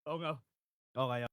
Oo nga. Okey.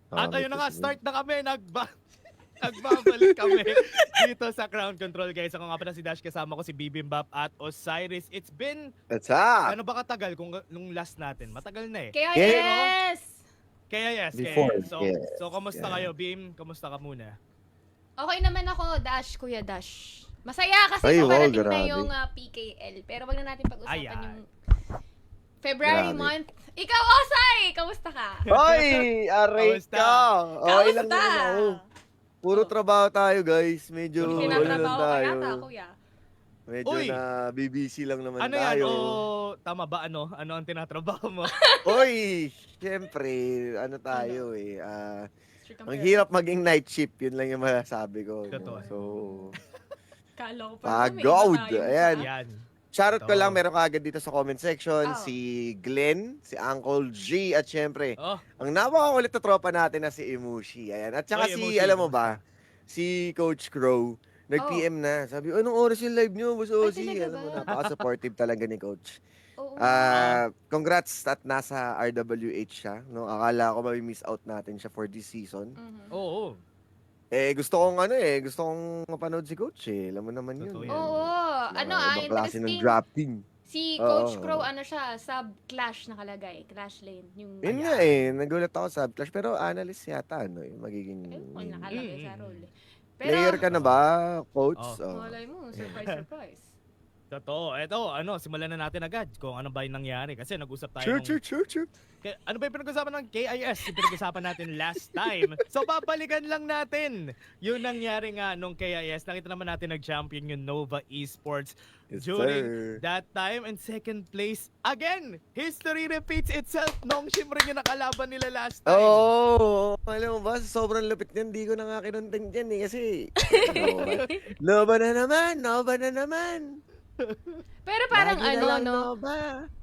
At ayun na nga, Sige. start na kami. Nagbabalik kami dito sa Crown Control, guys. Ako nga pala si Dash, kasama ko si Bibimbap at Osiris. It's been, What's up? ano ba katagal nung last natin? Matagal na eh. Kaya Okay. yes! Kaya yes. Before, So, yes, kamusta yeah. kayo, Bim? Kamusta ka muna? Okay naman ako, Dash, Kuya Dash. Masaya kasi Ay, wow, parating na grabe. yung PKL. Pero wag na natin pag-usapan Ayan. yung February Grabe. month. Ikaw, Osay! Kamusta ka? Hoy! Aray Kamusta? ka! Okay lang Kamusta? naman ako. Puro trabaho tayo, guys. Medyo, Totoo. ano lang Tinatrabaho ka tayo. yata, Kuya. Medyo Uy! na BBC lang naman Ano yan? tayo. Tama ba? Ano ang tinatrabaho mo? Hoy! Siyempre, ano tayo eh. Strict Ang hirap maging night shift. Yun lang yung masasabi ko. Totoo. So, Kala ko Pagod. Ayan. Yan. shoutout ko Totoo. lang. Meron ka agad dito sa comment section. Oh. Si Glenn, si Uncle G, at syempre, Oh, ang napakakulit na tropa natin na si Imushi. Ayan. At saka Oy, si, Imushi, alam mo kamusta? ba, si Coach Crow, nag-PM na. Sabi, anong oras yung live nyo, Boss Ozzy? talaga Alam mo, ba? napaka-supportive talaga ni Coach. Oo. Congrats at nasa RWH siya. No? Akala ko may-miss out natin siya for this season. Mhm. oo. Gusto kong mapanood si Coach eh. Alam mo naman yun. Totoo eh. yan. Oo. Ibang klase ng Interesting. drafting. Si Oo. Coach Crow, ano siya, sub-clash nakalagay. Clash lane. Yung, Yun nga eh. Nagulat ako sa Clash. Pero analyst yata, ano, yung magiging Ayun, nakalagay sa Mm. role. player ka na ba, Coach? Oh. Malay mo, surprise. Totoo. Eto, simulan na natin agad kung ano ba yung nangyari. Kasi nag-usap tayo Sure. Ano ba yung pinag-usapan ng KIS? Yung pinag-usapan natin last time. So, babalikan lang natin yung nangyari nga nung KIS. Nakita naman natin nag-champion yung Nova Esports Yes, during sir. that time. And second place, again, history repeats itself. Nongshim rin yung nakalaban nila last time. Oo, alam mo ba, sa sobrang lupit niyan, hindi ko na nga kinunting dyan eh, kasi, Nova na naman. Pero parang Lagi na ano, lang no? Nova.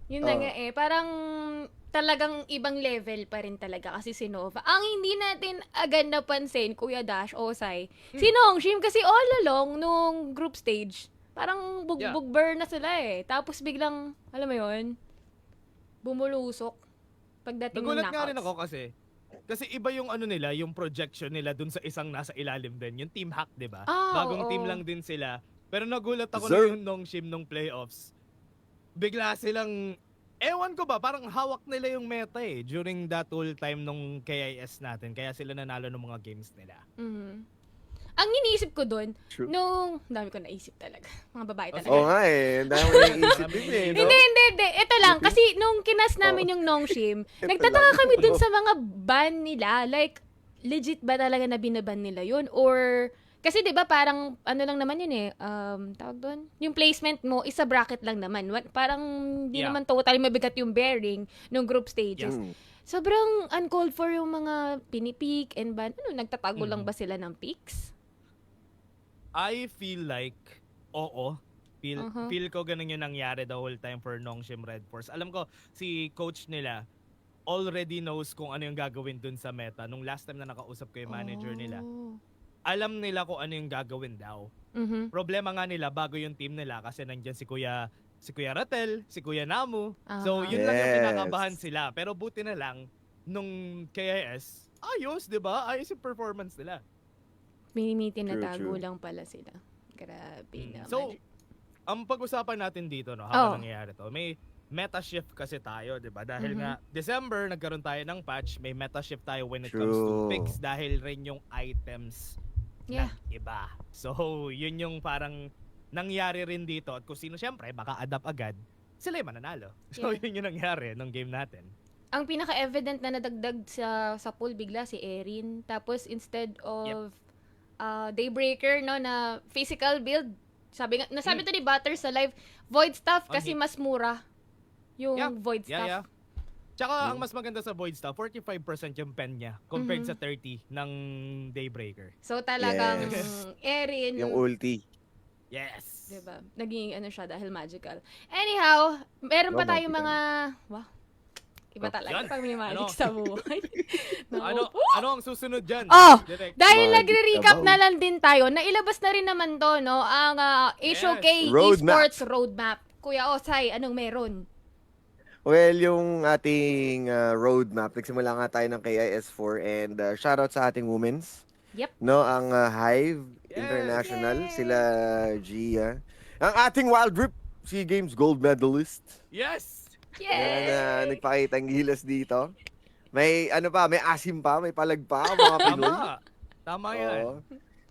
Yun na Oh. nga eh. Parang talagang ibang level pa rin talaga kasi si Nova. Ang hindi natin agad napansin, Kuya Dash, Osay, si Nongshim kasi all along nung group stage, parang bugbog burn na sila eh. Tapos biglang, alam mo yun, bumulusok pagdating ng Nagulat knockouts. nga rin ako kasi iba yung ano nila, yung projection nila dun sa isang nasa ilalim din, yung Team Hack, 'di ba? Bagong oo. team lang din sila. Pero nagulat ako Sir. na yung Nongshim nung playoffs. Bigla silang ewan ko ba, parang hawak nila yung meta eh during that whole time nung KIS natin. Kaya sila nanalo ng mga games nila. Mhm. Ang iniisip ko doon, True. nung, dami ko naisip talaga. Mga babae Oh, talaga. Oo nga eh, ang dami ko naiisip din eh, no? Hindi. Ito lang. Kasi nung kinas namin yung Nongshim, Ito nagtataka lang. kami dun sa mga ban nila. Like, legit ba talaga na binaban nila yun? Or, kasi 'di ba parang, ano lang naman yun eh, tawag doon? Yung placement mo, isa bracket lang naman. Parang, di Yeah. naman totally mabigat yung bearing nung group stages. Mm. Sobrang uncalled for yung mga pinipik and ban. Ano, nagtatago lang Mhm. ba sila ng picks? I feel like, oo. Uh-huh. Feel ko ganun yung nangyari the whole time for Nongshim Red Force. Alam ko, si coach nila already knows kung ano yung gagawin dun sa meta. Nung last time na nakausap ko yung manager nila, Oh. alam nila kung ano yung gagawin daw. Mhm. Problema nga nila bago yung team nila kasi nandyan si Kuya Ratel, si Kuya Namu. So Aha. yun lang yung Yes. kinakabahan sila. Pero buti na lang nung KIS, ayos, 'di ba? Ayos yung performance nila. Minimitin na True, tago true. lang pala sila. Grabe naman. So, ang pag-usapan natin dito, no, Oh. habang nangyayari to, may meta shift kasi tayo, 'di ba? Dahil Mhm. nga December nagkaroon tayo ng patch, may meta shift tayo when it comes to True. picks dahil rin yung items Yeah. iba. So, yun yung parang nangyari rin dito at kung sino syempre baka adapt agad, sila yung mananalo. So, Yeah. yun yung nangyari nung game natin. Ang pinaka-evident na nadagdag sa pool bigla si Erin. Tapos instead of Daybreaker, no, na physical build, nasabi to ni Butter sa live, Void Staff kasi Okay. mas mura yung Yeah. Void Staff. Yeah. Tsaka ang mas maganda sa Void Staff, 45% yung pen niya compared Mhm. sa 30 ng Daybreaker. So talagang Yes. Erin, Yung ulti. Yes. diba, naging ano siya dahil magical. Anyhow, meron pa No, tayong magical. mga, wow, iba talaga Yan. pag may magic Ano? sa buhay. Ano ang susunod dyan? Oh! Direct. Dahil Magic nagre-recap Davao. na lang din tayo, nailabas na rin naman to, no? Ang HOK Roadmap. Esports Roadmap. Kuya Osay, anong meron? Well, yung ating roadmap, nagsimula nga tayo ng KIS4 and shoutout sa ating women's. Yep. No, ang Hive Yes! International, Yay! sila Gia. Ang ating Wild Rip SEA Games gold medalist. Yes! Yan, Yay! nagpakita ang gilas dito. May ano pa, may asim pa, may palag pa, mga Pinoy. Tama yan. Oo.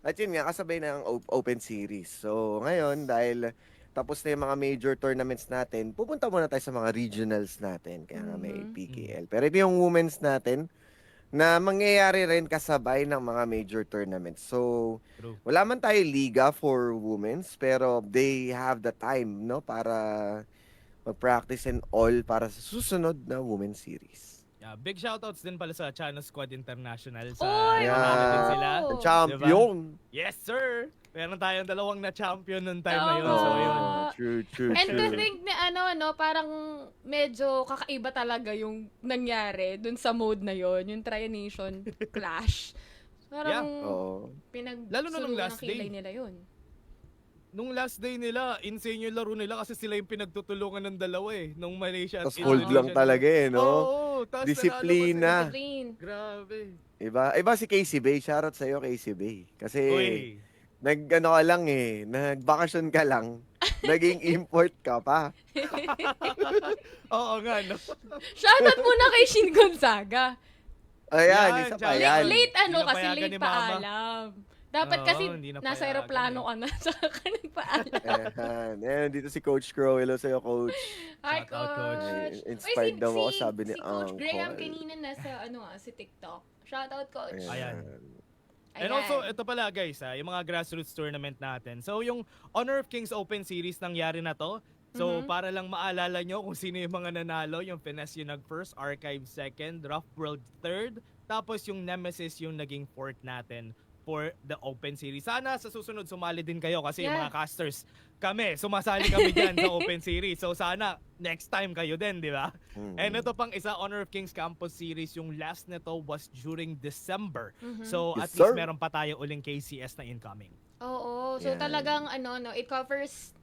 At yun nga, kasabay na ang Open Series. So, ngayon, dahil tapos na yung mga major tournaments natin, pupunta muna tayo sa mga regionals natin. Kaya nga may PKL. Pero ito yung women's natin na mangyayari rin kasabay ng mga major tournaments. So, True. wala man tayo liga for women's, pero they have the time, no, para mag-practice and all para sa susunod na women's series. Yeah, big shoutouts din pala sa Chano Squad International. Sa Oy! nanalo din Yeah. sila. Oh. Champion! Yes, sir! Meron tayong dalawang na champion nung time na yun. Tama. So, Oo, yun. true. And to think na parang medyo kakaiba talaga yung nangyari dun sa mode na yon, yung Tri-Nation Clash. Parang Oo. Lalo na nung last ng kilay day. nila yun. Nung last day nila, insane yung laro nila kasi sila yung pinagtutulungan ng dalawa eh. Nung Malaysia at Tapos hold lang Indonesia. talaga eh, no? Oo, tas Disiplina. Discipline. Grabe. Iba si Casey Bay. Shoutout sa'yo, Casey Bay. Kasi Uy. nag-ano ka lang eh, nagbakasyon ka lang, naging import ka pa. Oo nga, no? Shoutout muna kay Shin Gonzaga. Ayan, Yan, isa pa Ayan. yan. Late Hindi na kasi payagan late ni Mama. paalam. Dapat Oo, kasi hindi na nasa payagan aeroplano eh. ka na, saka ka nagpaalam. Ayan, dito si Coach Crow. Hello sa'yo, Coach. Hi, Shout out, Coach. Coach. Ay, inspired daw ako, sabi ni si Coach Graham Uncle. kanina nasa si TikTok. Shoutout, Coach. Ayan. Ayan. And also, ito pala guys, yung mga grassroots tournament natin. So, yung Honor of Kings Open Series nangyari na to. So, para lang maalala nyo kung sino yung mga nanalo, yung Finesse yung nag-first, Archive second, Rough World third, tapos yung Nemesis yung naging fourth natin for the Open Series. Sana sa susunod sumali din kayo kasi yung Yeah. mga casters kami, sumasali kami dyan sa Open Series. So, sana next time kayo din, di ba? And ito pang isa, Honor of Kings Campus Series, yung last nito was during December. So, Yes, at least sir. meron pa tayo uling KCS na incoming. Oo. So, Yan. talagang it covers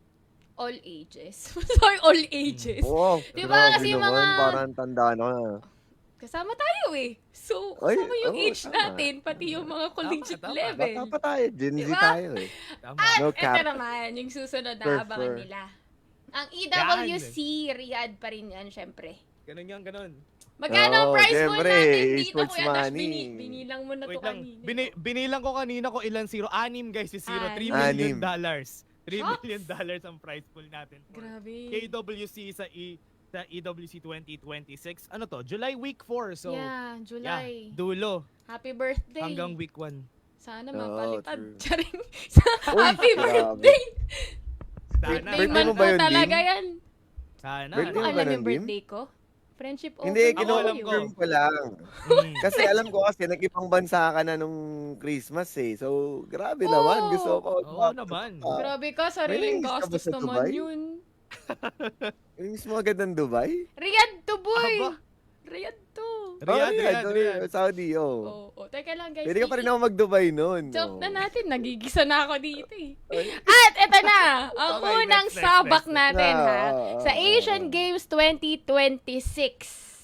all ages. Sorry, all ages. Wow, Diba, grabe kasi naman, mga- parang tanda na. Kasama tayo eh. So, Ay, kasama yung oo, age tama. natin, pati yung mga collegiate Tama. level. Bata pa tayo, Gen Z Diba? tayo eh. Tama. No Ito cap. naman, yung susunod na Prefer. abangan nila. Ang EWC, Riyadh pa rin yan, syempre. Ganun yan, ganun. Magkano ang Oo, price pool syempre, natin dito, esports Kuya Dash? money. Binilang mo na Wait to lang. kanina. Binilang ko kanina ko ilan zero. Anim guys, si zero. $3 Anim. million. $3 Shucks. million ang prize pool natin. For Grabe. KWC sa EWC 2026. Ano to? July week 4. So, Yeah, July. dulo. Happy birthday. Hanggang week 1. Sana Oo, mapalitan. true. Charing. Uy, Happy grabe. birthday. Sana. Birthday Birthday mo month ba mo yun, talaga Dim? yan. Sana. Birthday Ano mo ba alam nun, yung Dim? birthday ko? Friendship over Hindi, na alam kayo. ko. kino-confirm ko lang. Mm. Kasi alam ko kasi nag-ibang bansa ka na nung Christmas eh. So, grabe naman. Gusto ko. Oo naman. Grabe ka, sariling May nainis ka ba gastos sa naman Dubai? yun. Yung mismo agad ng Dubai? Riyadh to, boy! Aba. Riyadh to. Riyadh. Saudi, Oo, teka lang guys. Pwede ka pa rin ako mag-Dubai noon. Jump na natin, nagigisa na ako dito eh. Ay. At eto na, ang Okay, unang next. sabak natin Ah, ha, sa ah, Asian ah. Games 2026.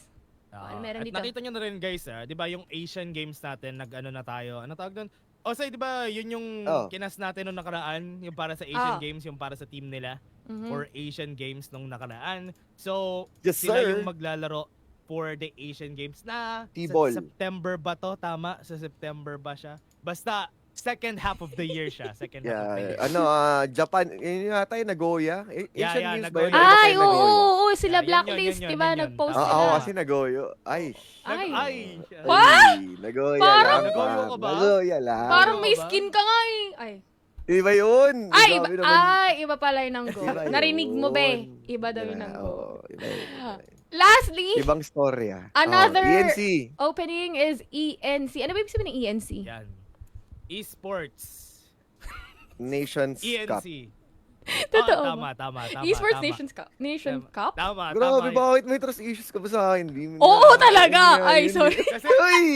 Ano meron At dito? nakita nyo na rin guys, 'di ba yung Asian Games natin, nag-ano na tayo. Ano tawag doon? O say, 'di ba, yun yung Oh. kinas natin nung nakaraan, yung para sa Asian Oh. Games, yung para sa team nila Mhm. for Asian Games nung nakaraan. So, Yes, sila sir. yung maglalaro for the Asian Games na T-ball. sa September ba to? Tama? Sa September ba siya? Basta, second half of the year siya. Second half of the Yeah, year. ano, Japan, yun yata yung Nagoya. Yeah, Asian yeah, Games ba yun? Nagoya. Ay, Japan, oo, Nagoya. oo, sila Yan, yun, Blacklist, yun, di ba? yun, yun. Nag-post Tama. Oo, sila. kasi Nagoyo. Ay. Ay. Ay! What? Nagoya Parang- lang. Nagoyo ka ba? Nagoya lang. Parang may ba? skin ka nga eh. Ay, Iba yun. ay, Grabe iba, naman. iba pala yung nanggo. Iba Narinig mo be? yun. Iba daw yung Yeah, nanggo. oo, iba yun. Lastly, Ibang storya. Another- ENC. opening is ENC. Ano ba ibig sabihin ng ENC? Yan. Esports. Nations Cup. ENC. Totoo Ah, ba? tama. Esports tama. Nations Cup? Nation Tama. Cup? Tama, Grabe, tama. bakit may trust issues ka ba sa akin? Di mo Oo, na- talaga. Hindi Ay, yun. sorry. Kasi Uy,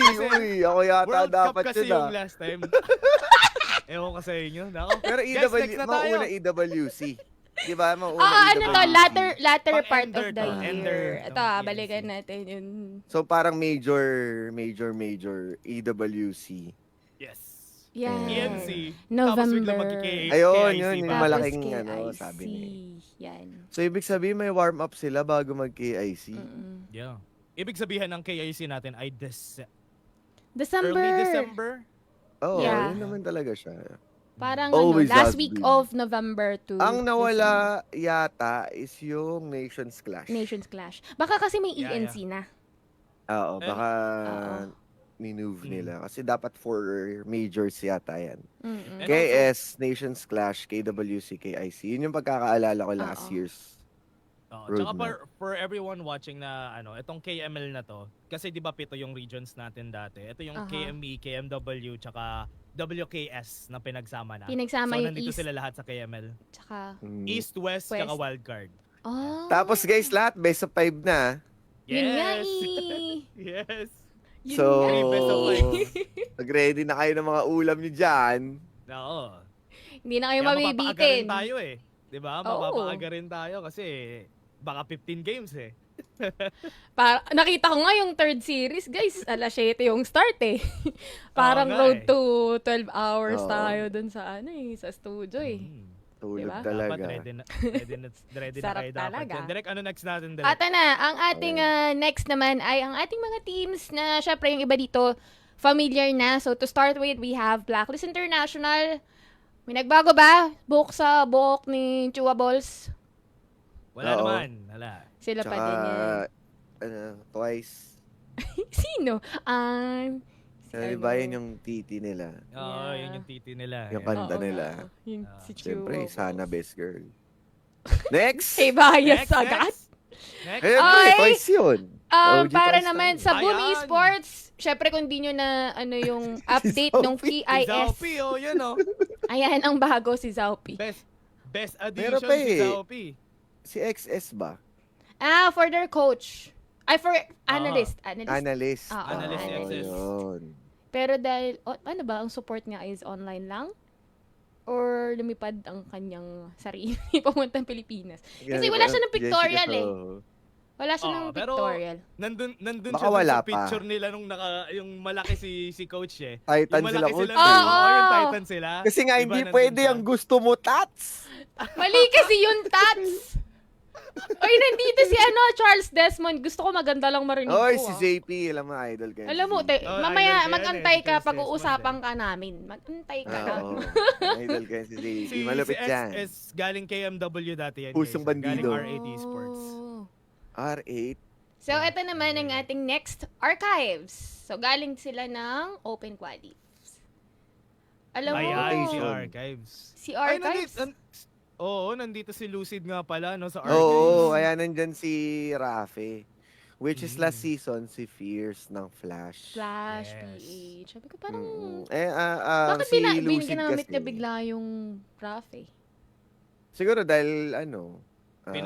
ako yata World Cup dapat kasi yun yung ah. last time. Ewan ko sa inyo. Nako. Pero Guys, next na tayo. mauna EWC. Di ba? Mauna ano to, EWC. latter Pang part ender of the to, year. ender Ito, ng balikan PNC. natin yun. So parang major EWC. Yes. Yan. PNC. Tapos November. biglang Ayun, KIC yun, yung pa. malaking KIC. ano, sabi niya. Yan. So ibig sabihin may warm up sila bago mag-KIC. Mm-mm. Yeah. Ibig sabihin ng KIC natin ay December. early December. Oo, Yeah. yun naman talaga siya. Parang Always last has week been. of November to Ang nawala yata is yung Nations Clash. Nations Clash. Baka kasi may Yeah, ENC na. Oo, baka Oo. minove nila. Kasi dapat 4 majors yata yan. Mm-mm. And KS, Nations Clash, KWC, KIC. Yun yung pagkakaalala ko last Oo. year's. Tsaka Roadmap. for everyone watching na itong KML na to, kasi 'di ba 7 yung regions natin dati. Ito yung Aha. KME, KMW, tsaka WKS na pinagsama na. Pinagsama so yung nandito East. sila lahat sa KML. Tsaka, East, West, West. tsaka Wildcard. oh. Tapos guys, lahat best of 5 na. Yun nga Yes. eh. Yes. Yun So, nga Three best of eh. five. mag-ready na kayo ng mga ulam nyo dyan. Oo. Hindi na kayo Kaya mapapaaga mabibitin. rin tayo eh. 'Di ba? Oo. Mapapaaga rin tayo kasi baka 15 games eh. Nakita ko nga yung third series, guys. Alas 7 yung start eh. Parang nga road eh. to 12 hours Oo. tayo dun sa sa studio eh. Tulog Diba? talaga. Dapat ready na Sarap kayo dapat. talaga. Yan. Direk, ano next natin, Direk? Ata na, ang ating next naman ay ang ating mga teams na syempre yung iba dito familiar na. So to start with, we have Blacklist International. May nagbago ba? Buhok sa buhok ni Chewables. Wala Oo. naman. Wala. Sila pa din yan. Twice. Sino? Si Ano ba yun yung titi nila? Oo, Yeah. yun yung titi nila. Yung Yan. kanta Oo nila. nga. Yung si Siyempre, Chewables. sana best girl. Next! Kay Bias agad. Next. Ayun, Ay! twice yun. OG Para twice naman tayo. sa Boom Ayan. Esports, syempre kung di nyo na yung update Zaupi. ng Si PIS. Zaupi, oh, yun oh. Ayan ang bago si Zaupi. Best Meron addition pa si eh. Zaupi. Si XS ba? For their coach. For analyst. Analyst. Oo, Analyst si XS. Yun. Pero dahil, ano ba, ang support niya is online lang? Or lumipad ang kanyang sarili pamuntang Pilipinas? Kasi wala siya ng pictorial eh. Wala siya ng Pero pictorial. nandun Baka siya dun wala sa pa. picture nila nung yung malaki si coach eh. Titan Yung sila malaki coach. sila. Oo. Oo, yung Titan sila. Kasi nga Diba, hindi nandun pwede siya? ang gusto mo, Tats! Mali kasi yung tats! Oy, nandito si Charles Desmond. Gusto ko maganda lang marinig Oy, ko. si JP. Alam mo, idol kayo. Alam mo, Oh, mamaya idol ka yan mag-antay eh, ka Charles pag-uusapan Desmond ka namin. Mag-antay ka. Oo. Idol kayo si JP. Si Malupit yan. XS galing KMW dati yan. Pusong guys. bandido. Galing R8 Esports. Oh. R8. So, ito naman ang ating next archives. So, galing sila ng Open Qualies. Alam mo, Ayan, si Yun. Archives. si Archives, Nandito si Lucid nga pala no sa Oo, Archives. ayan nandyan si Rafe. Which is Mm. last season, si Fierce ng Flash. Flash, Yes. PH. Sabi ko, parang, bakit si ginamit kasi, niya bigla yung Raf eh? Siguro dahil,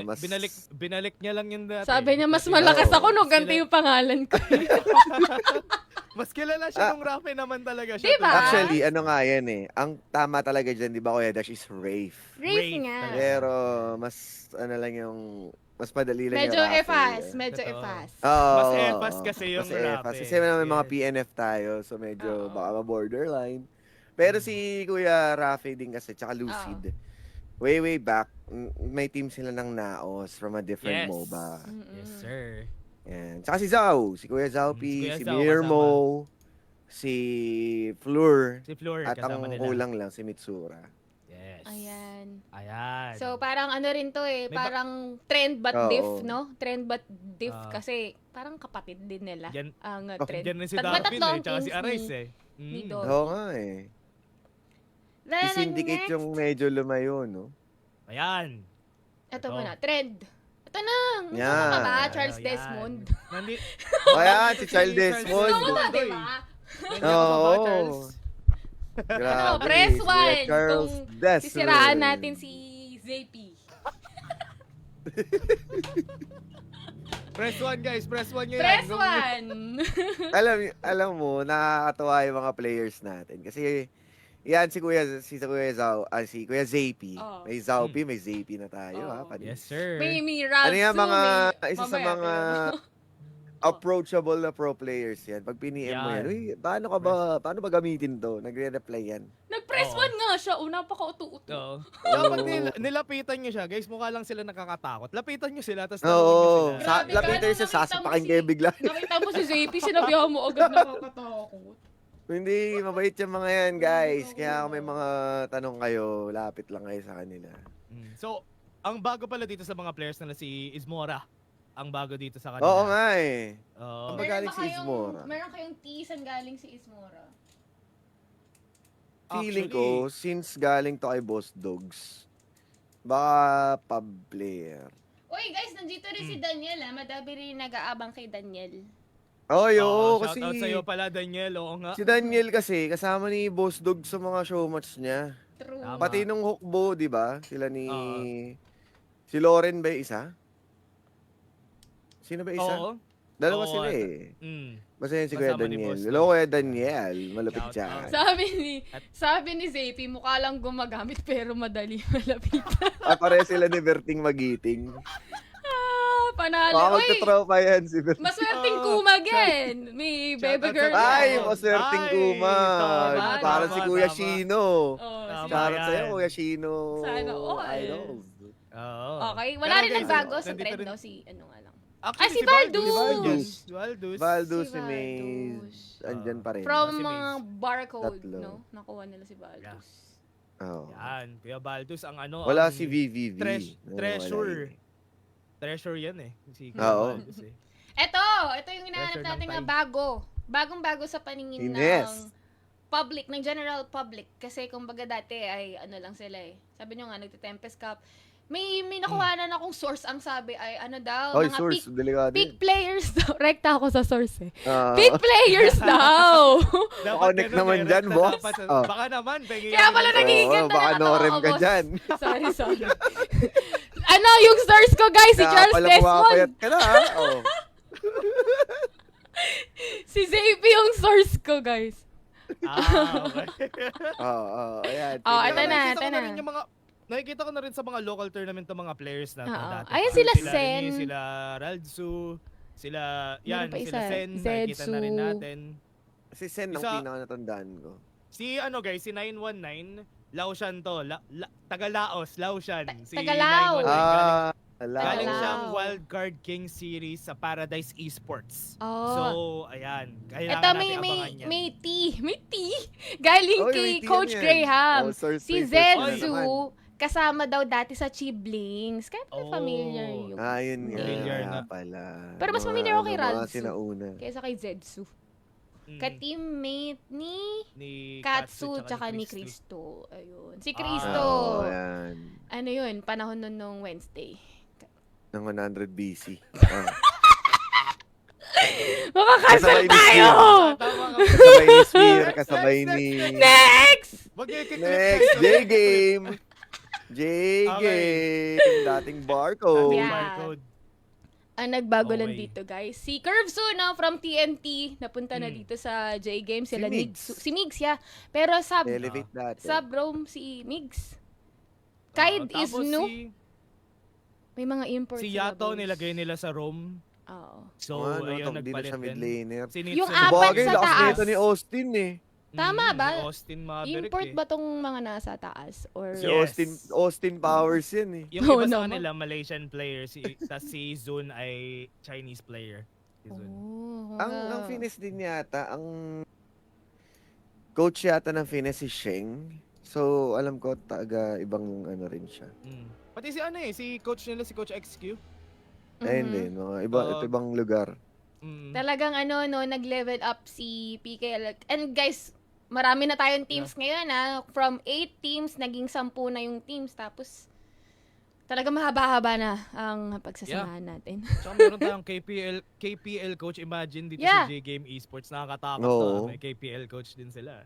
mas... Binalik niya lang yun dati. Sabi niya, mas Dati- malakas Oo. ako nung ganito yung pangalan ko. Mas kilala siya nung Rafe naman talaga siya. Diba? Actually, nga yan eh. Ang tama talaga dyan, di ba, Kuya Dash, is Wraith. Rafe Rafe nga. talaga. Pero, lang yung... Mas madali lang Medyo yung Rafe. efas. Medyo Totoo. efas. Oo. Mas efas kasi yung Mas efas. Rafe. Kasi may mga Yes. PNF tayo, so medyo Oo. baka ma-borderline. Pero si Kuya Rafe din kasi, tsaka Lucid, way back, may team sila ng Naos from a different Yes. MOBA. Yes, sir. Yan. Tsaka si Zao, si Kuya Zao P, Si Kuya si Zao Mirmo, si Fleur, Si Fleur at ang kasama nila. kulang lang si Mitsura. Yes. Ayan. Ayan. So, parang ano rin to eh. May Parang trend but Oo. diff, no? Trend but diff Ah. kasi parang kapatid din nila. Yan, Ang trend. Diyan rin si Tatlo Darwin ang eh, tsaka si teams Arais ni- eh. ni Mm. Dog. Oo nga eh. Then, Si ang Syndicate next, yung medyo lumayo, no? Ayan. ito Ito. muna, trend. Ito na. Gusto Yan. mo pa ba, Charles Ayan. Desmond? Ayan, si Charles Si Desmond. Gusto mo ba, Desmond, di ba? Oo. Grabe. press si one. Charles Kung Desmond. sisiraan natin si ZP. Press 1 guys, press 1 nyo yan. Press Kung- one. alam mo, nakakatawa yung mga players natin. Kasi Yan, si Kuya Zao, si Kuya Zapi. Oo. May Zaupi, may Zapi na tayo, Oo. ha? Panis. Yes, sir. May Ralph Ano yan, Su, isa sa mamaya, mga pero- approachable na pro players yan. Pag piniem mo yan, Yan. uy, paano ba gamitin to? Nagre-reply yan. Nag-press Oo. 1 nga siya. Napaka-uto-uto. Oo. Kapag nilapitan nyo siya, guys, mukha lang sila nakakatakot. Lapitan nyo sila, tapos Oo. tanungin nyo sila. Grabe ka, Lapitan ano, siya, nakita sasapakin mo kayo si- bigla. Nakita mo si JP, sinabihan mo agad nakakatakot. Hindi, mabait yung mga yan, guys. Kaya kung may mga tanong kayo, lapit lang kayo sa kanila. So, ang bago pala dito sa mga players na si Ismora. Ang bago dito sa kanila. Oo nga eh. Oo. Ang galing si Ismora. Meron kayong teasan galing si Ismora. Feeling Actually, ko, since galing to kay Boss Dogs, baka pub player. Uy guys, nandito rin si Daniel Madami rin nag-aabang kay Daniel. Oy, oo, kasi shoutout sa'yo pala, Daniel. Oo nga. si Daniel kasi, kasama ni Boss Dogs sa mga showmatch niya. True. Tama. Pati nung Hukbo, di ba? Sila ni... Oo. Si Lauren ba yung isa? Sino ba isa? Oo. Dalawa Oo, sila eh. Basta yun si Kuya Kasama ni Daniel. Boss Hello, Kuya Daniel. Malapit Shout siya. out. Sabi ni Zapi, mukha lang gumagamit pero madali malapit. Pare sila ni Berting Magiting. Panalo. Baka Uy, magtatropa yan si Berting. maswerteng kumag yan. May baby Shout out girl. sa- Ay, yan. maswerteng Ay, kumag. tama, Parang si tama, Kuya tama. Shino. Oh, Tama. Shoutout yan. sa'yo, Kuya Shino. Sana all. Idol. Oo. Okay, wala Pero rin guys, nagbago sa nandito trend, rin- no? Si ano nga lang. Actually, si Valdus! Valdus. Valdus. Valdus, Si si Maze. Valdus. Andyan pa rin. From Si mga Maze. barcode, Tatlo. no? Nakuha nila si Valdus. Oh. Yan. Kuya Valdus ang ano. Wala ang si VVV. Treasure. Wala Treasure yan eh. Si Kuya Oo. Valdus eh. Ito yung hinahanap Pressure ng natin na time. bago. Bagong-bago sa paningin Ines. ng public, ng general public. Kasi kumbaga dati ay ano lang sila eh. Sabi nyo nga, nagte-Tempest Cup. May nakuha na akong source ang sabi ay ano daw, Oy, mga source. Delikado peak yun. players daw. Rekta ako sa source eh. Ah, Peak players daw. Connect ganun naman eh, dyan, rest na boss. dapat sa- Oh. Baka naman. Kaya pala nagiging Oo, ganda baka na no-rem ako, ka boss. dyan. Sorry. Ano, yung source ko guys, si Kaya Charles pala Desmond. pumapayat ka na, ha? Oh. Si JP yung source ko guys. Okay. Ayan. Oh, tingnan ito mo. na. Nakikita ko na rin sa mga local tournament ng mga players natin Oo. dati. Ayun sila Sila Sen. Rene, sila Raldsu, sila, yan, pa sila isa, Sen, nakikita na rin Zetsu. natin. Si Sen ang Isa- pinaka natandaan ko. Si ano guys, si 919, Laoshan to, taga Laos, Laoshan. Si taga Lao. 919, galing, Alam. galing Lao. siyang Wildcard King Series sa Paradise Esports. Oh. So, ayan, kailangan Ito natin may abangan yan. may tea. May tea. Galing Oy, kay may tea Coach yan. Graham. Oh, source Si papers na naman. Zetsu, kasama daw dati sa Chiblings. Kaya pala Oh. familiar yun. Yun nga. Familiar Kaya na. pala. Pero mas Mga familiar ako kay mga Ralph. sinauna. Kaysa kay Zetsu. Mm, Ka-teammate ni ni Katsu tsaka ni Cristo. Ayun. Si Ah, Cristo. Oo, ayan. Ano yun? Panahon nun nung Wednesday. Ng 100 BC. Makakasal Kasabay ni tayo! Tama ka. Kasabay ni Spear, kasabay ni... Next! Wag niyo i-click Next, guys. J-Game. J-Game. Okay. Dating barcode. Yeah. Barcode. Ang nagbago lang Okay. dito, guys. Si Curvesu, no, from TNT, napunta na dito sa J-Game. Sila Si Migs. Si Migs, yeah. Pero Elevate natin. sub-roam si Migs. Kaid is Tapos new. Si, May mga imports. si sila, Yato boys. nilagay nila sa Rome. Oo. So, Ano, ayun, hindi na nagpalit siya din. mid-laner. Si Yung Nitsu- apat Sabagay, sa lakas taas. nito ni Austin eh. Tama ba? Austin Maverick Import eh. ba tong mga nasa taas? Or... Si Yes. Austin Powers yan eh. Yung Oo iba sa naman. kanila, Malaysian player. Tas si Zun ay Chinese player. Si Zun. Oh, Ang Finesse din yata, ang coach yata ng Finesse si Sheng. So, alam ko, taga ibang ano rin siya. Mm. Pati si ano eh, si coach nila, si Coach XQ. Ayun Mhm. din, mga Oo. ibang lugar. Mm. Talagang ano, no, nag-level up si PKL. And guys, marami na tayong teams ngayon, ha. From 8 teams, naging 10 na yung teams. Tapos, talagang mahaba-haba na ang pagsasamahan natin. Tsaka meron tayong KPL coach. Imagine dito Yeah. sa J-Game Esports. Nakakatakot Oo. to. May KPL coach din sila.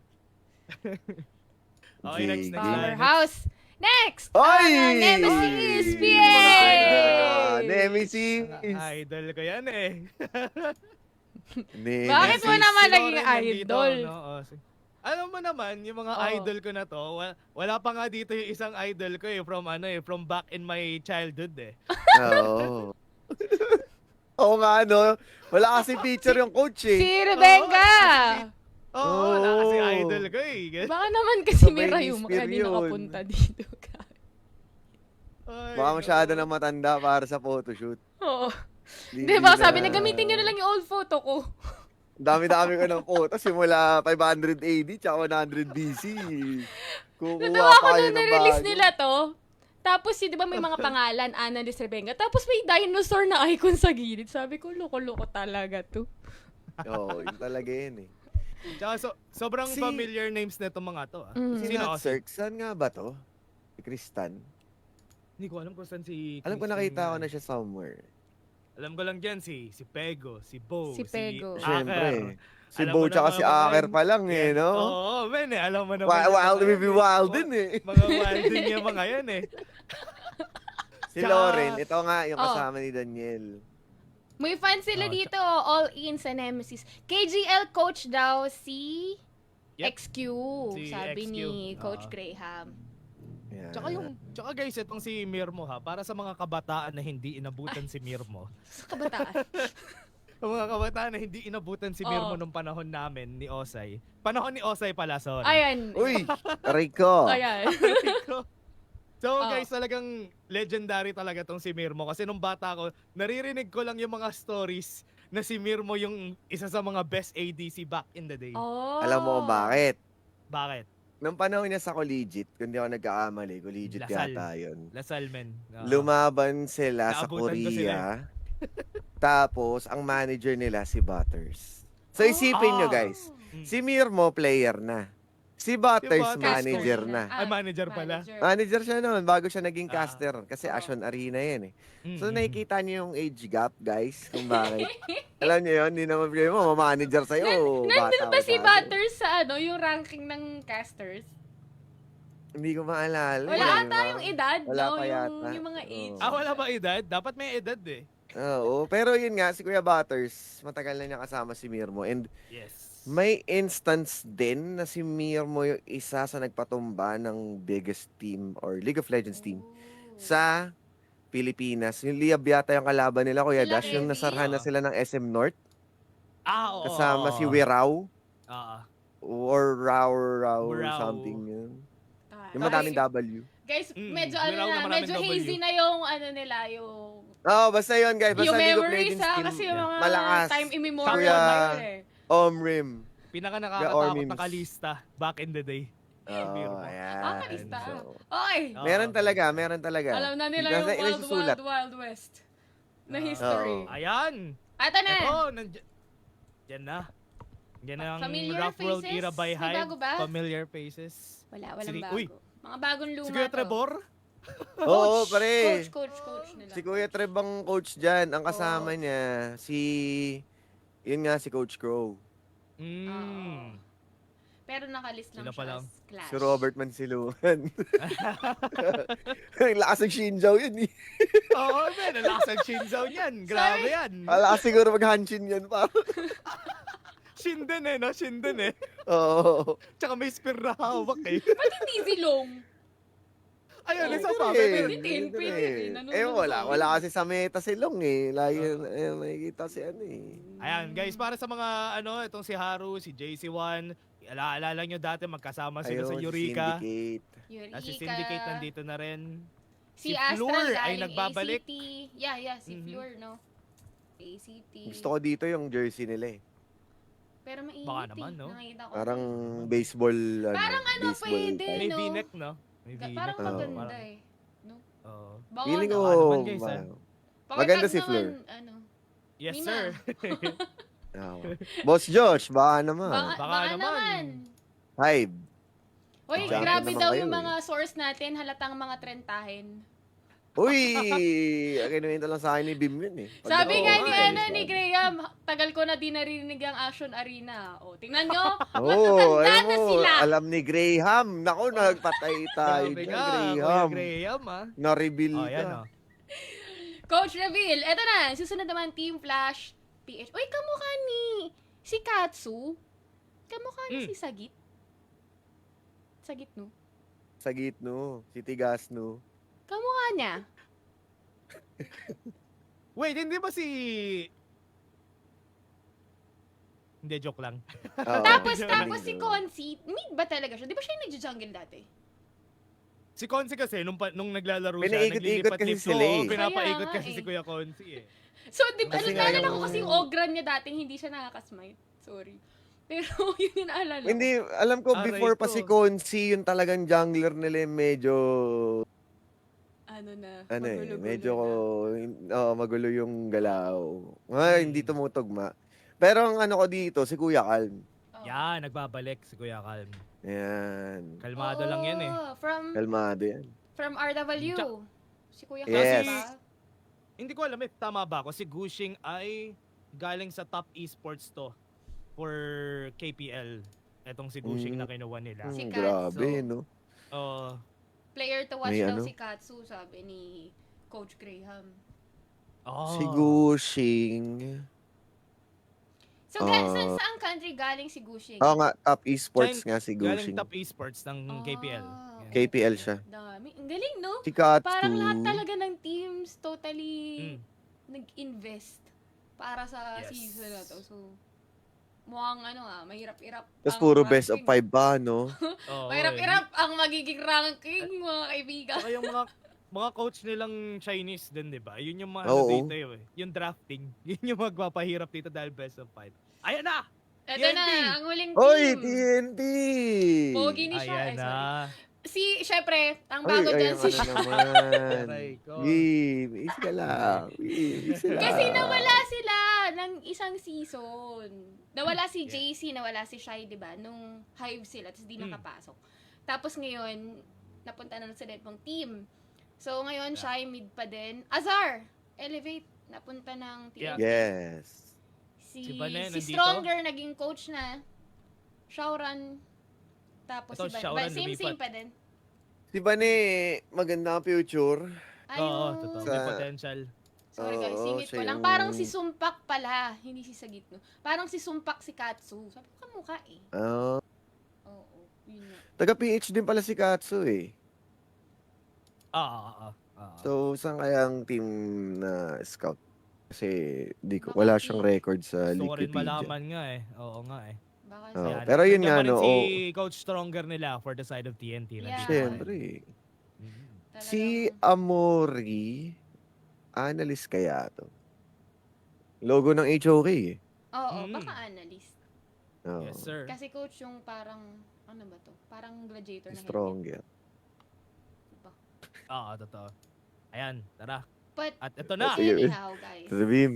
Okay, next. J-Game. Powerhouse. Next! Oy! Ang Nemesis Oy! PH! Nemesis! Mga idol ko yan eh. Bakit mo naman Si naging Loren nandito, idol? no? Oh, Alam mo naman, yung mga Oo. idol ko na to, wala pa nga dito yung isang idol ko from back in my childhood eh. Oo. Oo nga, no? Wala kasi picture yung coach Si eh. Rebecca! Oo, wala kasi Oo. idol ko eh. Baka naman kasi Sabay Mira ni yung Spear kaya di yun. nakapunta dito. Ay, Baka masyado nako. na matanda para sa photoshoot. Oo. Di Di ba, na- sabi na gamitin nyo na lang yung old photo ko. Dami-dami ko ng photo. Simula 500 AD tsaka 100 BC. Kukuha Natawa ko pa kayo nung ng nirelease bago. nila to. Tapos, di ba may mga pangalan, Ana Liz Rebenga. Tapos may dinosaur na icon sa gilid. Sabi ko, loko-loko talaga to. Oo, yun talaga yun eh. Tsaka sobrang Si- familiar names na itong mga to. Si Sino? Nat Cirque, saan nga ba to? Si Kristan. Hindi ko alam kung saan si Alam ko Kristen nakita nga ko eh. na siya somewhere. Alam ko lang dyan si Pego, si Bo, Si Pego. Aker. Siyempre. Si Alam Bo mo na tsaka mga si mga Aker yun. pa lang eh, Yan. no? Oo, men eh. Alam mo naman. yung Wild, mga may yan be eh. wild din eh. Mga wild din yung mga yan eh. Si Tsaka- Lauren, ito nga yung Oh. kasama ni Daniel. May fans sila Oh, dito, all in sa Nemesis. KGL coach daw si Yep. XQ, Si sabi XQ. ni Coach Oo. Graham. Yan. Tsaka guys, itong si Mirmo ha, para sa mga kabataan na hindi inabutan si Mirmo. Sa kabataan. Sa mga kabataan na hindi inabutan si Mirmo Oo. nung panahon namin ni Osay. Panahon ni Osay pala, sorry. Ayan. Uy, Rico. Ayan. So Oh. guys, talagang legendary talaga tong si Mirmo kasi nung bata ko, naririnig ko lang yung mga stories na si Mirmo yung isa sa mga best ADC back in the day. Oh. Alam mo kung bakit? Bakit? Nung panahon niya sa collegiate, kung di ako nagkakamali, collegiate Lasal. yata yun. Lasal men. Oo. Lumaban sila sa Naabutan ko sila Korea. Tapos, ang manager nila si Butters. So, isipin nyo Ah. guys. Mm. Si Mirmo, player na. Si Butters, Butters, manager Caster na. Ay, manager pala. Manager siya noon, bago siya naging Ah. caster. Kasi Oo. Asian Arena yan eh. So, Mm. nakikita niyo yung age gap, guys, kung bakit. Alam niyo yun, hindi naman bigay mo, mamanager sa'yo. Nandun ba bata si ka. Butters sa yung ranking ng casters? Hindi ko maalala. Wala eh, ata yung edad, Wala no? pa Yung, yata. yung mga age. Oo. Ah, wala ba edad? Dapat may edad eh. Oo, pero yun nga, si Kuya Butters, matagal na niya kasama si Mirmo. And Yes. may instance din na si Mirmo yung isa sa nagpatumba ng biggest team or League of Legends team sa Pilipinas. Yung Liab yata yung kalaban nila, Kuya Sila Dash, yung Heavy? nasarhan na sila ng SM North. Ah, oo. Kasama si Wirao Oo. or Rao Wirao. something yun. Ah, Yung madaming ay, W. Guys, Mm, medyo meron na maraming medyo W. hazy na yung nila, yung Basta yun guys. Basta yung League of memories Legends team. kasi yung mga malakas. time immemorial Kuya na yun eh. Omrim. Pinaka or nakakatakot memes. na kalista back in the day. Oh, ayan. Ah, kalista. So, Okay. Oo. meron talaga. Alam na nila Nasa- yung nasusulat. Wild West na Ah. history. Oo. Ayan. Ito na. Ito, Yan na. Yan na ang Familiar Rough World faces? era by May Hive. bago ba? Familiar faces. Walang Si- bago. Uy. Mga bagong luma Si Kuya to. Trevor? Oo, pare. Coach nila. Si Kuya Trev ang coach dyan. Ang kasama niya, yun nga, si Coach Crow. Mm. Pero nakalist lang Sila pa siya lang. as Clash. Si Robert Mansiluhan. Ang lakas ng Shinjaw yun eh. Oo, man. Alasan Shinzao niyan. Grabe yan. Alakas siguro mag-hanshin yan pa. Shinden eh, no? Shinden eh. Oo. Tsaka may spear na hawak eh. Ba't hindi silong? Ayun, Oo, isa pa. Pwede Pero, rin. Pwede rin. Wala kasi sa meta si Long eh. Lagi makikita si ano eh. ayan, guys, para sa mga, itong si Haru, si JC1, alaalala nyo dati, magkasama sila sa Ayun, si Eureka. Syndicate. Eureka. Si Syndicate nandito na rin. Si Si Astral Fleur ay galing nagbabalik. ACT. Yeah, si Mhm. Fleur, no? ACT. Gusto ko dito yung jersey nila eh. Pero mainit Baka naman, no? Nakita ko. Parang baseball, Parang baseball pwede, type. May no? V-neck, no? May V-neck. Parang Oo. maganda eh. Oo. Bawal Feeling na. ko, Baka naman, guys, maganda Pakitag si Fleur. naman, Yes, Mina. sir. Boss Josh, baka naman. Baka naman. Hive. Uy, Champion grabe naman daw kayo yung eh. mga source natin, halatang mga trentahin. Uy! Kinuwento lang sa akin ni Bim yun eh. Sabi Oo, nga nga ni eh. Graham, tagal ko na di narinig ang Action Arena. O, tingnan nyo, Oo, matatanda na sila. alam ni Graham. Naku, nagpatay tayo Grabe dyan, nga, Kuya Graham. Graham, ah. Na-reveal Oh, yan, ka. oh. Coach Reveal, eto na, susunod naman Team Flash PH. Uy, kamukha ni si Katsu. Kamukha ni si Sagit. sa gitno? Sa gitno, si Tigasno. Kamukha niya. Wait, hindi ba si... Hindi, joke lang. Oo, Tapos hindi si naman. Concy, mid ba talaga siya? Di ba siya yung nagja-jungle dati? Si Consi kasi, nung naglalaro siya, Pinaikot-ikot kasi naglilipat-lipat. sila Oo, eh. pinapaikot Kaya nga kasi eh. si Kuya Consi eh. So, di ba, Kasi nga naalala yung- ko kasi yung ogran niya dating hindi siya nakakasmite. Sorry. Pero yun yung naalala ko. Hindi, alam ko Aray before pa ko. si Consi, yung talagang jungler nila yung medyo, Ano na, ano eh, magulo-gulo medyo, na. magulo yung galaw. Hindi Hmm. tumutugma. Pero ang ano ko dito, si Kuya Calm. Oo. Yan, nagbabalik si Kuya Calm. Ayan. Kalmado lang yan eh. Oo, Kalmado yan. From RW. Tsa- Si Kuya Yes. Kasi, ba? Hindi ko alam if tama ba ako. Si Gushing ay galing sa top esports to for KPL. Etong si Gushing na kinuha nila. Si Hmm, Katsu. grabe, no? Oh, Player to watch May daw ano? si Katsu, sabi ni Coach Graham. oh. Si Gushing. So, saan country galing si Gushing? Oo nga, top esports Galing- nga si Galing Gushing. top esports ng KPL. Ah, Yan. KPL siya. Dami. Ang galing, no? Si Katsu. Parang lahat talaga ng teams totally Mm. nag-invest para sa Yes. season na to. So, mukhang mahirap-hirap. Tapos ang puro best of ranking. 5 pa, no? Oo, Mahirap-hirap ang magiging ranking, mga kaibigan. Saka yung mga coach nilang Chinese din, di ba? Yun yung mga Oo. dito eh. Yung drafting. Yun yung magpapahirap dito dahil best of 5. Ayan na! Ito TNT. na, ang huling Oy, team. TNT! Pogi ni siya. Ayan Ay, na. sorry. Syempre, ang bago dyan si ano naman. Aray ko. Game, easy ka lang. Game, easy lang. Kasi nawala sila ng isang season. Nawala si Yeah. JC, nawala si Shy, di ba? Nung Hive sila, tapos di Mm. nakapasok. Tapos ngayon, napunta na sila ibang team. So ngayon, Yeah. Shy mid pa din. Azar! Elevate, napunta ng team. Yeah. Yes. Si, Si Banen, si nandito? Stronger, naging coach na. Shauran. Tapos Ito, si Shauran same lumipat. pa din. Di ba ni maganda ang future? Oo, totoo. May Sa- potential. Sorry guys, Oo, singit ko siya lang. yung- Parang si Sumpak pala, hindi si Sagitno. Parang si Sumpak si Katsu. Sabi ko kamukha eh. Oo, yun nga. Taga-PH din pala si Katsu eh. Ah. So, saan kayang team na scout? Kasi Baka wala si- siyang record sa Gusto ko rin Wikipedia. malaman nga eh. Oo nga eh. Baka Oo. Ayan. Pero yun Nandiyan nga, pa rin no, si oh. Coach Stronger nila for the side of TNT. Yeah. Nandito Siyempre. Mhm. Si talagang- Amori, analyst kaya to? Logo ng HOK eh. Oo, Mm. baka analyst. Oo. Yes, sir. Kasi coach yung parang, ano ba to? Parang gladiator na Stronger. Diba? Oo, totoo. Ayan, tara. But, At ito na. Sige. anyhow, guys. Sa Bim.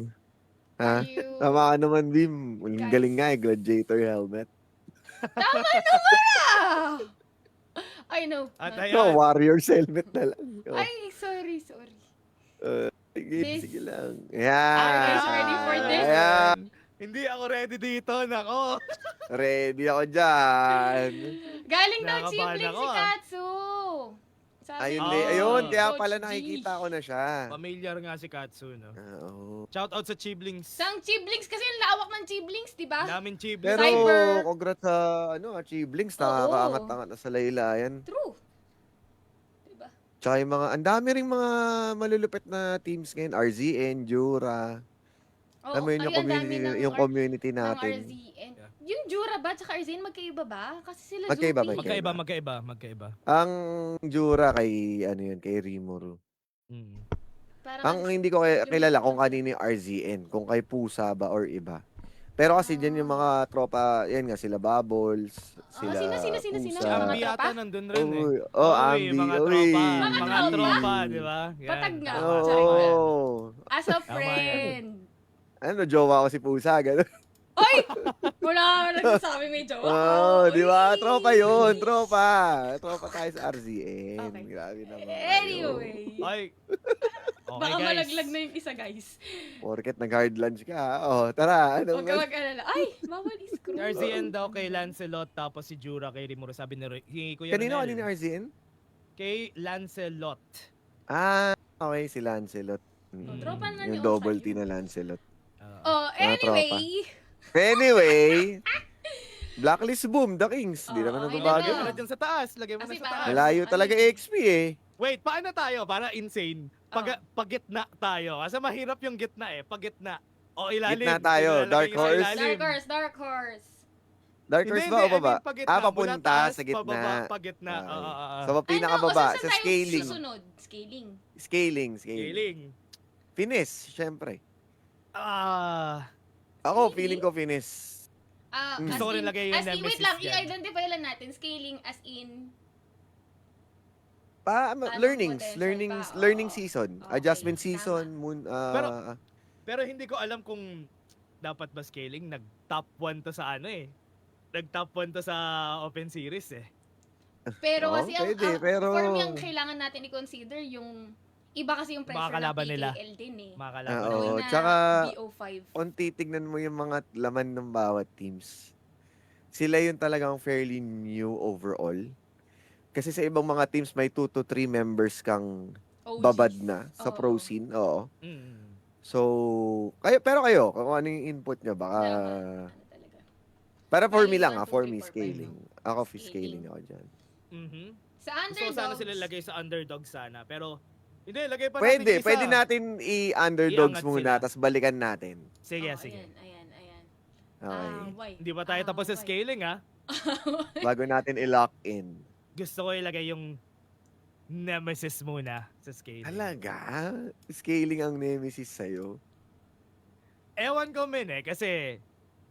Ha? Are you... Tama ka naman, Bim. Ang Guys. galing nga eh, gladiator helmet. Ah! I know. At Ah. ayan. No, Warriors helmet na lang. Oh. Ay, sorry. Sige, This- sige lang. Are you guys ready for this? Ayan. Hindi ako ready dito, nako. Ready ako dyan. Galing daw Nakakabahan chibling ako, si ah. Katsu. Sabi Ayun, Ah. ayun. Kaya Coach pala G. nakikita ko na siya. Familiar nga si Katsu, no? Oo. Shout out sa Chiblings. Sang chiblings kasi ang lawak ng chiblings, di ba? Daming Chiblings. Pero, Cyber. congrats sa, Chiblings. Oo. Nakakaangat-angat na sa laylayan. True. Diba? Tsaka yung mga, ang dami ring mga malulupit na teams ngayon. RZN, Jura. Oo, Alam mo yun, ay, ang dami ng community ng natin. RZN. Yeah. Yung Jura ba tsaka RZN magkaiba ba? Kasi sila Magkaiba, Jupi. Magkaiba. Ang Jura kay, kay Rimuru. Mm. Parang Ang hindi ko kilala kung kanino yung RZN. Kung kay Pusa ba or iba. Pero kasi dyan yung mga tropa, yan nga, sila Bubbles, sila sino? Si Pusa. Mga Ambi tropa? yata nandun rin eh. Uy, Uy, Ambi, mga uy. tropa. Mga Mga tropa. tropa, di ba? Yan. Patag nga. Tama, Oo. tama yan. as a Tama friend. Ano, jowa ko si Pusa, gano'n. Oy! Wala nagsasabi may jowa. Oh, di ba? Uy! Tropa yun, tropa. Tropa tayo sa RZN. Okay. Grabe naman. Anyway. Ay. Okay, Baka guys. malaglag na yung isa, guys. Porket nag-hard lunch ka. Oh, tara. Huwag ka mag-alala. Ay, bawal screw. RZN daw kay Lancelot tapos si Jura kay Rimuro. Sabi ni Kuya Kanino Ronel. kanino RZN? Kay Lancelot. Ah, okay, si Lancelot. Oh, tropa na ni Yung double Osay. T na Lancelot. Oh, Mga tropa. anyway. Anyway, Blacklist boom, The Kings. Hindi Oo, naman okay nagbabago. Lagay mo na. na dyan sa taas. Lagay mo na Kasi sa parang- taas. Malayo talaga XP eh. Wait, paano tayo? Para insane. Pagitna tayo. Kasi mahirap yung gitna eh. Pagitna. O ilalim. Gitna tayo, Sino lalagay dark niyo sa horse. ilalim? Dark Horse. Dark Hindi, Horse ba hindi, o baba? I mean, pagitna. Mula Papunta taas, sa gitna. Pababa, pagitna. Okay. Sa pinakababa, Ano, sa saan tayo scaling. susunod? Scaling. Scaling. Scaling. Finish, syempre. Ako, Scaling? feeling ko finish. Gusto ko rin lagay yung as in, wait Nemesis lang, dyan. i-identify lang natin. Scaling as in, Learning potential pa, learning oo. season, Okay, adjustment tama. season, Pero hindi ko alam kung dapat ba scaling. Nag-top 1 to sa ano eh. Nag-top 1 to sa Open Series eh. pero Oo, kasi ang pero- for me, ang kailangan natin i-consider yung iba kasi yung pressure ng kalaban nila. PKL din eh. Makakalaban. Oo, Knowing na tsaka- BO5. kung titignan mo yung mga laman ng bawat teams, sila yung talagang fairly new overall. Kasi sa ibang mga teams, may 2 to 3 members kang OGs. babad na sa Oo. pro scene. Oo. Mm. So, pero kayo, kung ano yung input nyo, baka... Ano talaga. Para for me Bali, lang, 1, 2, for 3, me, 4, 5, scaling. no? Ako, Scaling. scaling ako dyan. Mhm. Sa Gusto ko underdogs, sana sila lagay sa underdog sana. Pero, hindi, lagay pa natin isa. Pwede natin i-underdogs Iangat muna, sila. tapos balikan natin. Sige, oh, sige. Ayan. Okay. Why? Hindi pa tayo tapos sa why? scaling ha. Bago natin i-lock in. Gusto ko ilagay yung Nemesis muna sa scaling. Talaga? Scaling ang nemesis sa'yo? Ewan ko min eh, kasi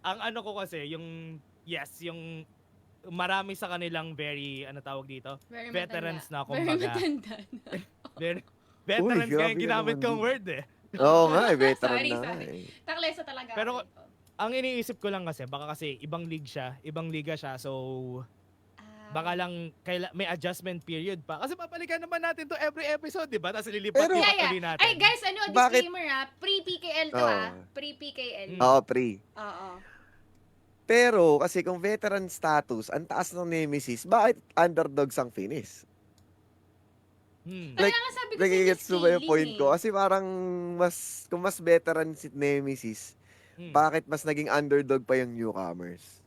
ang ano ko kasi, yung marami sa kanilang very, ano tawag dito? Very Veterans matanda. na, kumbaga. Very matanda na. Veterans kaya grabe yung ka ginamit naman kong dun. word eh. Oo nga, veteran Sorry, na nga sorry. eh. Taklesa talaga. Pero, ako ito. Ang iniisip ko lang kasi, baka kasi ibang liga siya, so baka lang may adjustment period pa. Kasi papalikan naman natin to every episode, di ba? Tapos lilipat Pero- yung Yeah. uli natin. Ay guys, Bakit- disclaimer pre-PKL to Oo. Pre-PKL. Oo, pre. Oo. Pero, kasi kung veteran status, ang taas ng nemesis, bakit underdogs ang finish? Hmm. Like, Kaya nga sabi ko Nagigets mo ba yung point eh. ko? Kasi parang kung mas veteran si nemesis, Hmm. bakit mas naging underdog pa yung newcomers?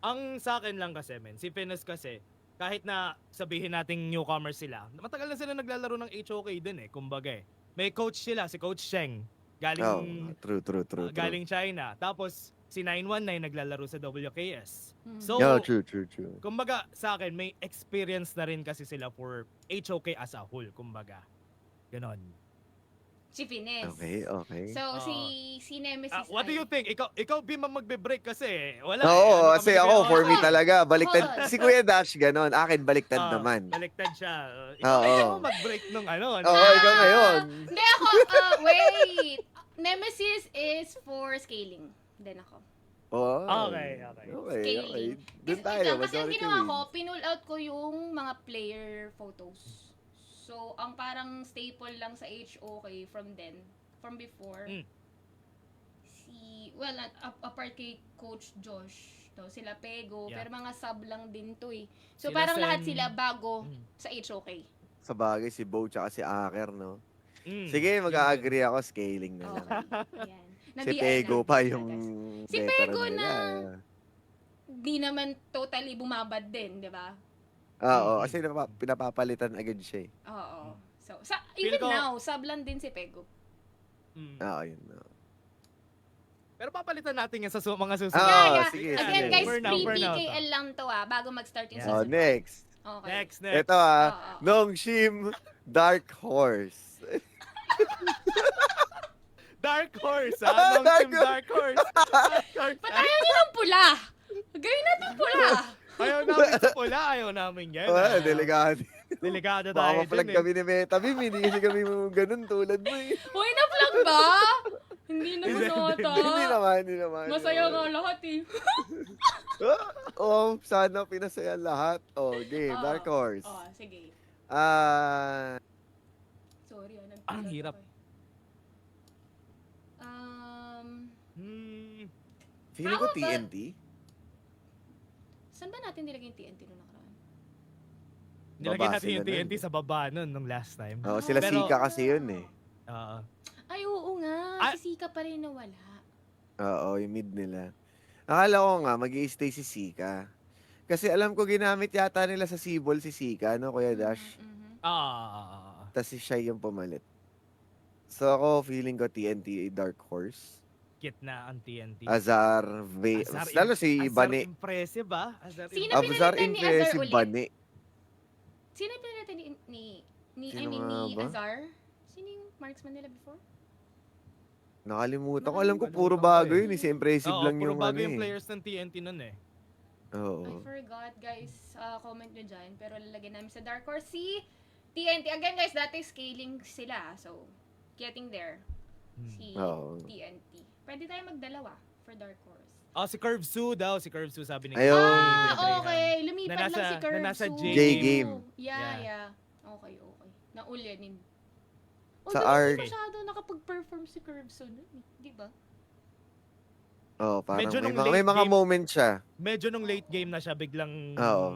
Ang sa akin lang kasi, men, si Finas kasi, kahit na sabihin nating newcomers sila, matagal na sila naglalaro ng HOK din eh, kumbaga eh. May coach sila, si Coach Sheng, galing True. galing China. Tapos si 919 naglalaro sa WKS. Mhm. So, True. kumbaga sa akin may experience na rin kasi sila for HOK as a whole, kumbaga. Ganon. Si Fines. Okay. So, Oo. si Nemesis What do you think? Ikaw Bima magbe-break kasi wala. Oo, Ano kasi kami ako, kaya- for me Hold. talaga, baliktad. Hold. Si Kuya Dash, ganon. Akin, baliktad Ah, naman. Baliktad siya. Oo. Ikaw mag-break nung ano. Oo, ikaw ngayon. Hindi ako, wait. Nemesis is for scaling. Then ako. Oh, Okay. Scaling. Doon Wait tayo, lang, kasi ang majority ginawa ko, wins. pinull out ko yung mga player photos. So, ang parang staple lang sa HOK from before, Mm. apart kay Coach Josh, sila Pego, Yeah. pero mga sub lang din to eh. So, Sila parang lahat Sen. sila bago Mm. sa HOK. Sa bagay, si Bo tsaka si Aker, no? Mm. Sige, mag-agree ako, scaling na lang. Okay. Ayan. Si Na-BI Pego na, pa guys. yung Si veteran Pego nila. na- Di naman totally bumabad din, di ba? Oo, kasi pinapapalitan agad siya eh. Oo. So, Feel even ko- now, sub lang din si Pego. Mm. Oo, yun. No. Pero papalitan natin yan sa mga susunod. Ah, sige, Again, sige. guys, For now, pre-PKL lang to bago mag-start yung Yeah. Oh, season. next. Okay. Next. Ito Oo. Nong Shim, Dark Horse. Dark Horse, Ah, ha? Long Dark Team Dark Horse. Dark Horse. Ba't ayaw niyo ng pula? Gawin natin pula. Ayaw namin sa pula, ayaw namin yan. Wala, delikado. Delikado Baka tayo ma-flag dun eh. kami ni Metabim, hindi kasi kami ganun tulad mo eh. Uy, na-vlog ba? Hindi naman ata. Hindi naman. Masaya nga lahat eh. Oh, sana pinasaya lahat. Oh, game, Oo. Dark Horse. Oh, sige. Sorry, Ang hirap. Hmm. Feeling ko How about- TNT. Saan ba natin nilagay yung TNT nung nakaraan? Nilagay Baba natin yung sila nun. TNT sa baba nun nung last time. Oh, sila Pero- Sika kasi yun eh. Oo. Ay, oo nga. Ah- Si Sika pa rin nawala. Oo, yung mid nila. Akala ko nga, mag-i-stay si Sika. Kasi alam ko ginamit yata nila sa Sibol si Sika, no, Kuya Dash? Tapos si Shai yung pumalit. So ako, feeling ko TNT Dark Horse. Kit na ang TNT. Azar, lalo si Azar Bane. impressive ba? Azar Sino Azar pinalitan ni Azar impressive ulit? Bane. Sino pinalitan ni Sino nga ni ba? Azar? Sino yung marksman nila before? Nakalimutan ko. Alam ko puro Nakalimutan ko bago eh. yun. Si impressive Oo, lang puro yung bago ano yung eh. players ng TNT nun eh. I Oo. forgot, guys. Comment nyo dyan. Pero lalagyan namin sa Dark Horse si TNT. Again, guys, dati scaling sila. So, getting there. Si Oo. TNT. Pwede tayo magdalawa for Dark Horse. Oh, si Curve Su daw. Si Curve Su sabi ni Ayun. Ah, okay. Lumipat Na nasa- lang si Curve. na nasa So, J-game. Yeah. Okay. Naulyanin. Sa Although, arc. hindi masyado nakapag-perform si Curve So nun. Di ba? Oo, parang Medyo may nung mga, late may mga game- moment siya. Medyo nung late game na siya biglang Oo.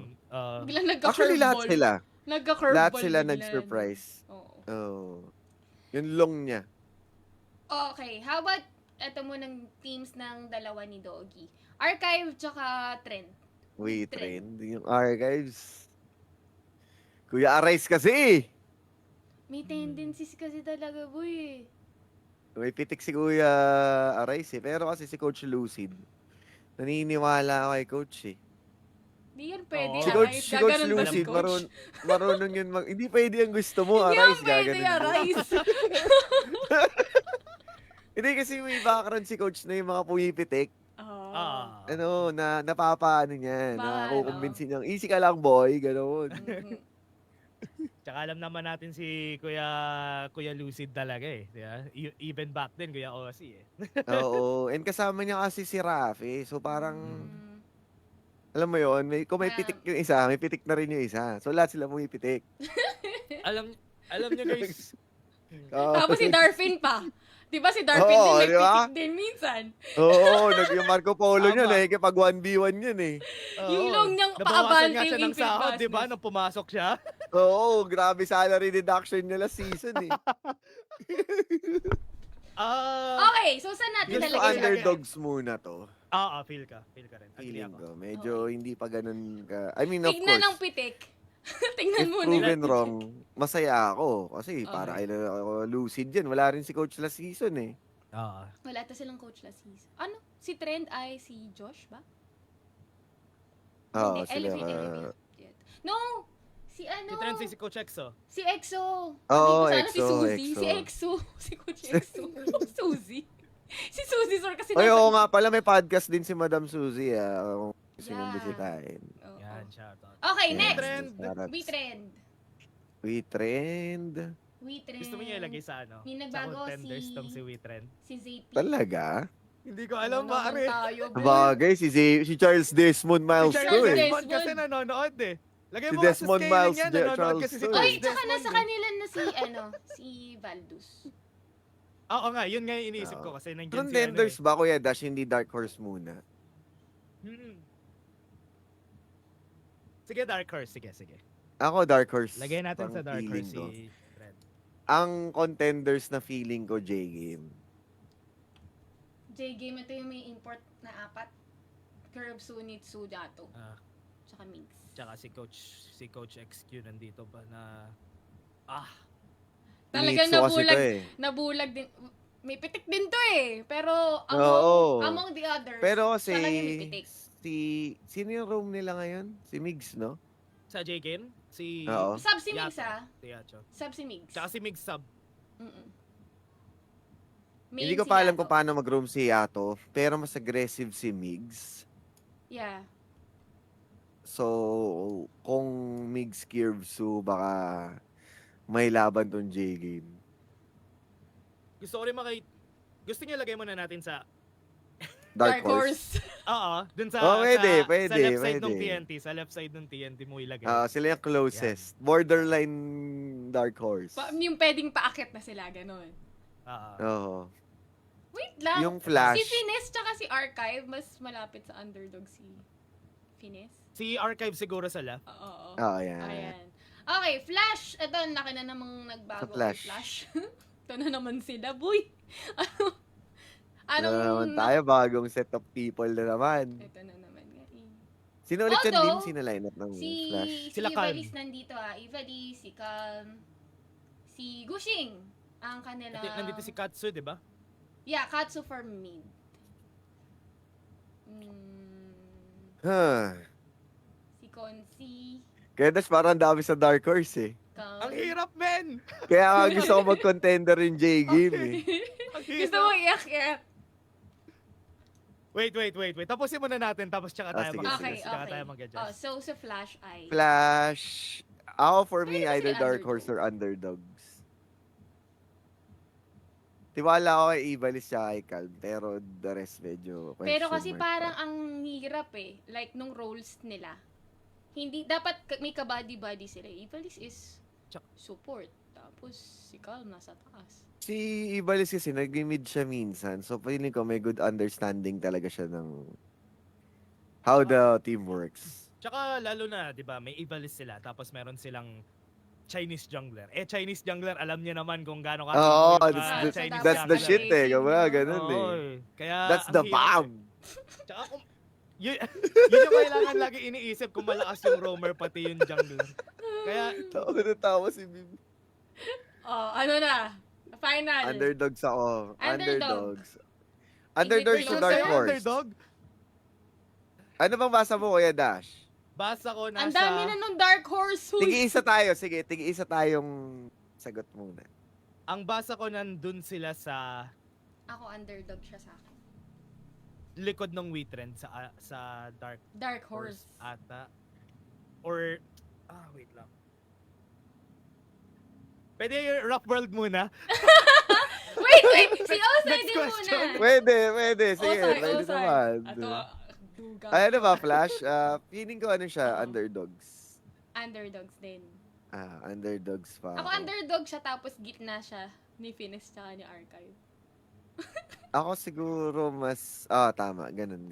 Biglang Actually, lahat nagka-curveball. sila. Nagka-curveball. Lahat sila bigla, nag-surprise. no? Oo. Oo. Yung long niya. Okay, how about eto mo ng teams ng dalawa ni Doggy? Archive tsaka Trend. Wait, Trend. trend. Yung archives. Kuya Arise kasi. May tendencies kasi talaga, boy. May pitik si Kuya Arise eh. Pero kasi si Coach Lucid. Naniniwala ako kay Coach eh. Di yan pwede, Oo. Si Coach, Arise. si Coach Gaganon ba si Lucid, Coach? marunong yun hindi pwede ang gusto mo, Hindi Arise. yan pwede, Gaganon din. Arise. Hindi kasi may background si Coach na yung mga pumipitik. Oh. Ano, napapaano niya, Mahal, nakukumbinsin niyang, easy ka lang boy, gano'n. Mhm. Tsaka alam naman natin si Kuya Lucid talaga eh. Diba? Even back then, Kuya Ozzy eh. Oo, and kasama niya kasi si Rafi, so parang, Mm. alam mo yun, kung may Ah. pitik yung isa, may pitik na rin yung isa. So lahat sila pumipitik. alam niyo guys, Oo. Tapos si Darfin pa. Di ba si Darfin Oo, din may di ba? pitik din minsan? Oo, yung Marco Polo Tama. niya, nakikipag 1v1 yun eh. Yung oo, long niyang nabawasan paabante nga siya yung ng sahod, Infinite di ba? Fastness. Nung pumasok siya. Oo, grabe salary deduction niya last season eh. Okay, so saan natin Gusto nalagay si underdogs muna to. Feel ka rin. Agree Feeling ako. ko. Medyo hindi pa ganun ka. I mean, of Tignan ng course, pitik. if Tingnan mo proven nila. wrong, masaya ako. Kasi Okay. para kailan ako lucid yan. Wala rin si coach last season eh. Oo. Wala ta silang coach last season. Ano? Si Trend ay si Josh ba? Oo, Hindi, sila. Elevate. No! Si ano? Si Trent, si Coach Exo. Si EXO. Oo, Sabi ko sana si EXO, Suzy. EXO. Si EXO. Si Coach EXO. Suzy. Si Suzy, sir, kasi Ay, nasa- oo nga pala, may podcast din si Madam Suzy Kung gusto niyong Yeah. bisitahin. Oo. Yan, shoutout. Okay, Yeah. next. Trend. We Trend. We trend. We Trend. Gusto mo niya ilagay sa ano? May Sa nagbago contenders si- tong si Witren. Si ZP. Talaga? Hindi ko Ano alam, naman maaari. tayo, boy? Bagay, si Charles Desmond Miles Si to Charles eh. Desmond Desmond. kasi nanonood eh. Lagay Si mo nga sa Desmond scaling Miles, yan, nanonood Charles kasi si to eh. Oy, Charles tsaka Desmond nasa eh. kanila na si, si Valdus. Oo nga, yun nga yung iniisip ko kasi nandiyan si Contenders ano ba, Kuya Dash? Hindi Dark Horse muna. eh. Sige, Dark Horse. Sige. Ako, Dark Horse. Lagay natin Pang sa Dark feeling Horse ko. si Fred. Ang contenders na feeling ko, J-Game. J-Game, ito yung may import na 4. Curve, Sunit, Sudato. Ah, Tsaka Migs. tsaka si Coach XQ nandito ba na Talagang Mitsu kasi to eh. nabulag din. May pitik din to eh. Pero Oo. among the others, Pero kasi, talagang may pitik. sino yung room nila ngayon? Si Migs, no? sa J-Ken, si Oo. Sub si Migs Yato. ah. Tiacho. Sub si Migs. Tsaka si Mig Sub. Mm-mm. Hindi Main ko si pa alam Yato. kung paano mag-room si Yato, pero mas aggressive si Migs. Yeah. So, kung Migs Kirvsu, baka may laban tong J-Game. Gusto ko rin gusto niyo lagay muna natin sa Dark Horse. Oo, dun sa Oh, pwede, sa pwede, left side ng pwede. TNT, sa left side ng TNT mo ilagay. Sila yung closest. Borderline Dark Horse. Yung pwedeng paakit na sila, ganun. Oo. Oo. Wait lang. Yung Flash. Si Finesse tsaka si Archive, mas malapit sa underdog si Finesse. Si Archive siguro sa left. Oo. Oo, yan. Ayan. Okay, Flash. Ito, laki na namang nagbago Sa Flash. kay Flash. Ito na naman sila, boy. Ano? Ano na naman tayo, bagong set of people na naman. Ito na naman nga eh. Sino ulit yan din? Although, Sino lineup ng Flash? Si Sila Calm. Ivalice nandito Ivalice, si Calm, si Gushing, ang kanila. Nandito si Katsu, di ba? Yeah, Katsu for mid. Huh. Si Konsi, Kaya Dash, parang ang dami sa Dark Horse eh. Ang hirap, men! Kaya nga gusto ko mag-contender in J-Game eh. Ang Gusto hirap. mo iyak-iyak? Wait. Tapusin muna natin, tapos tsaka tayo sige, mag- Okay, tsaka okay. tayo mag-adjust. So, sa Flash ay... Flash. Ako for me, Pwede ba either sila Dark Horse or Underdogs. Tiwala ako kay Ivalice siya kay Calm, pero the rest medyo Pero question kasi mark parang pa. ang hirap eh. Like, nung roles nila. Hindi, dapat may ka-body-body sila. Ivalice is support. Tapos, si Calm nasa taas. Si Ivalice kasi nag-mid siya minsan, so feeling ko may good understanding talaga siya ng how the team works. Tsaka lalo na, di ba, may Ivalice sila, tapos meron silang Chinese jungler. Chinese jungler, alam niya naman kung gaano ka. Oo, Chinese that's the jungler. shit eh. Kumbaga, ganun Oo, eh. Kaya, That's the ang hirap bomb! eh. Tsaka kung, yun yung kailangan lagi iniisip kung malakas yung roamer pati yung jungler. Kaya, Tawa na tawa si Bim. Oh, ano na? Final. Underdogs ako. Underdog. Underdogs Sige, to ikaw Dark sa'yo, Horse. underdog, Ano bang basa mo, Kuya Dash? basa ko Ang nasa... dami na nung Dark Horse. Huy. Tigi-isa tayo. Sige, tigi-isa tayong sagot muna. Ang basa ko nandun sila sa Ako underdog siya sa akin. likod ng Witrend sa Dark Horse. Horse ata. Or, wait lang. Pwede yung Rock World muna? Wait! Si Osay Next din question. muna. Pwede. Sige, Osay, pwede Osay. naman. Ato, duga. Ay, ano ba, Flash? Feeling ko ano siya, Oo. underdogs. Underdogs din. Underdogs pa. Ako underdog siya tapos gitna siya ni Finis tsaka ni Archive. Ako siguro mas, tama, ganun.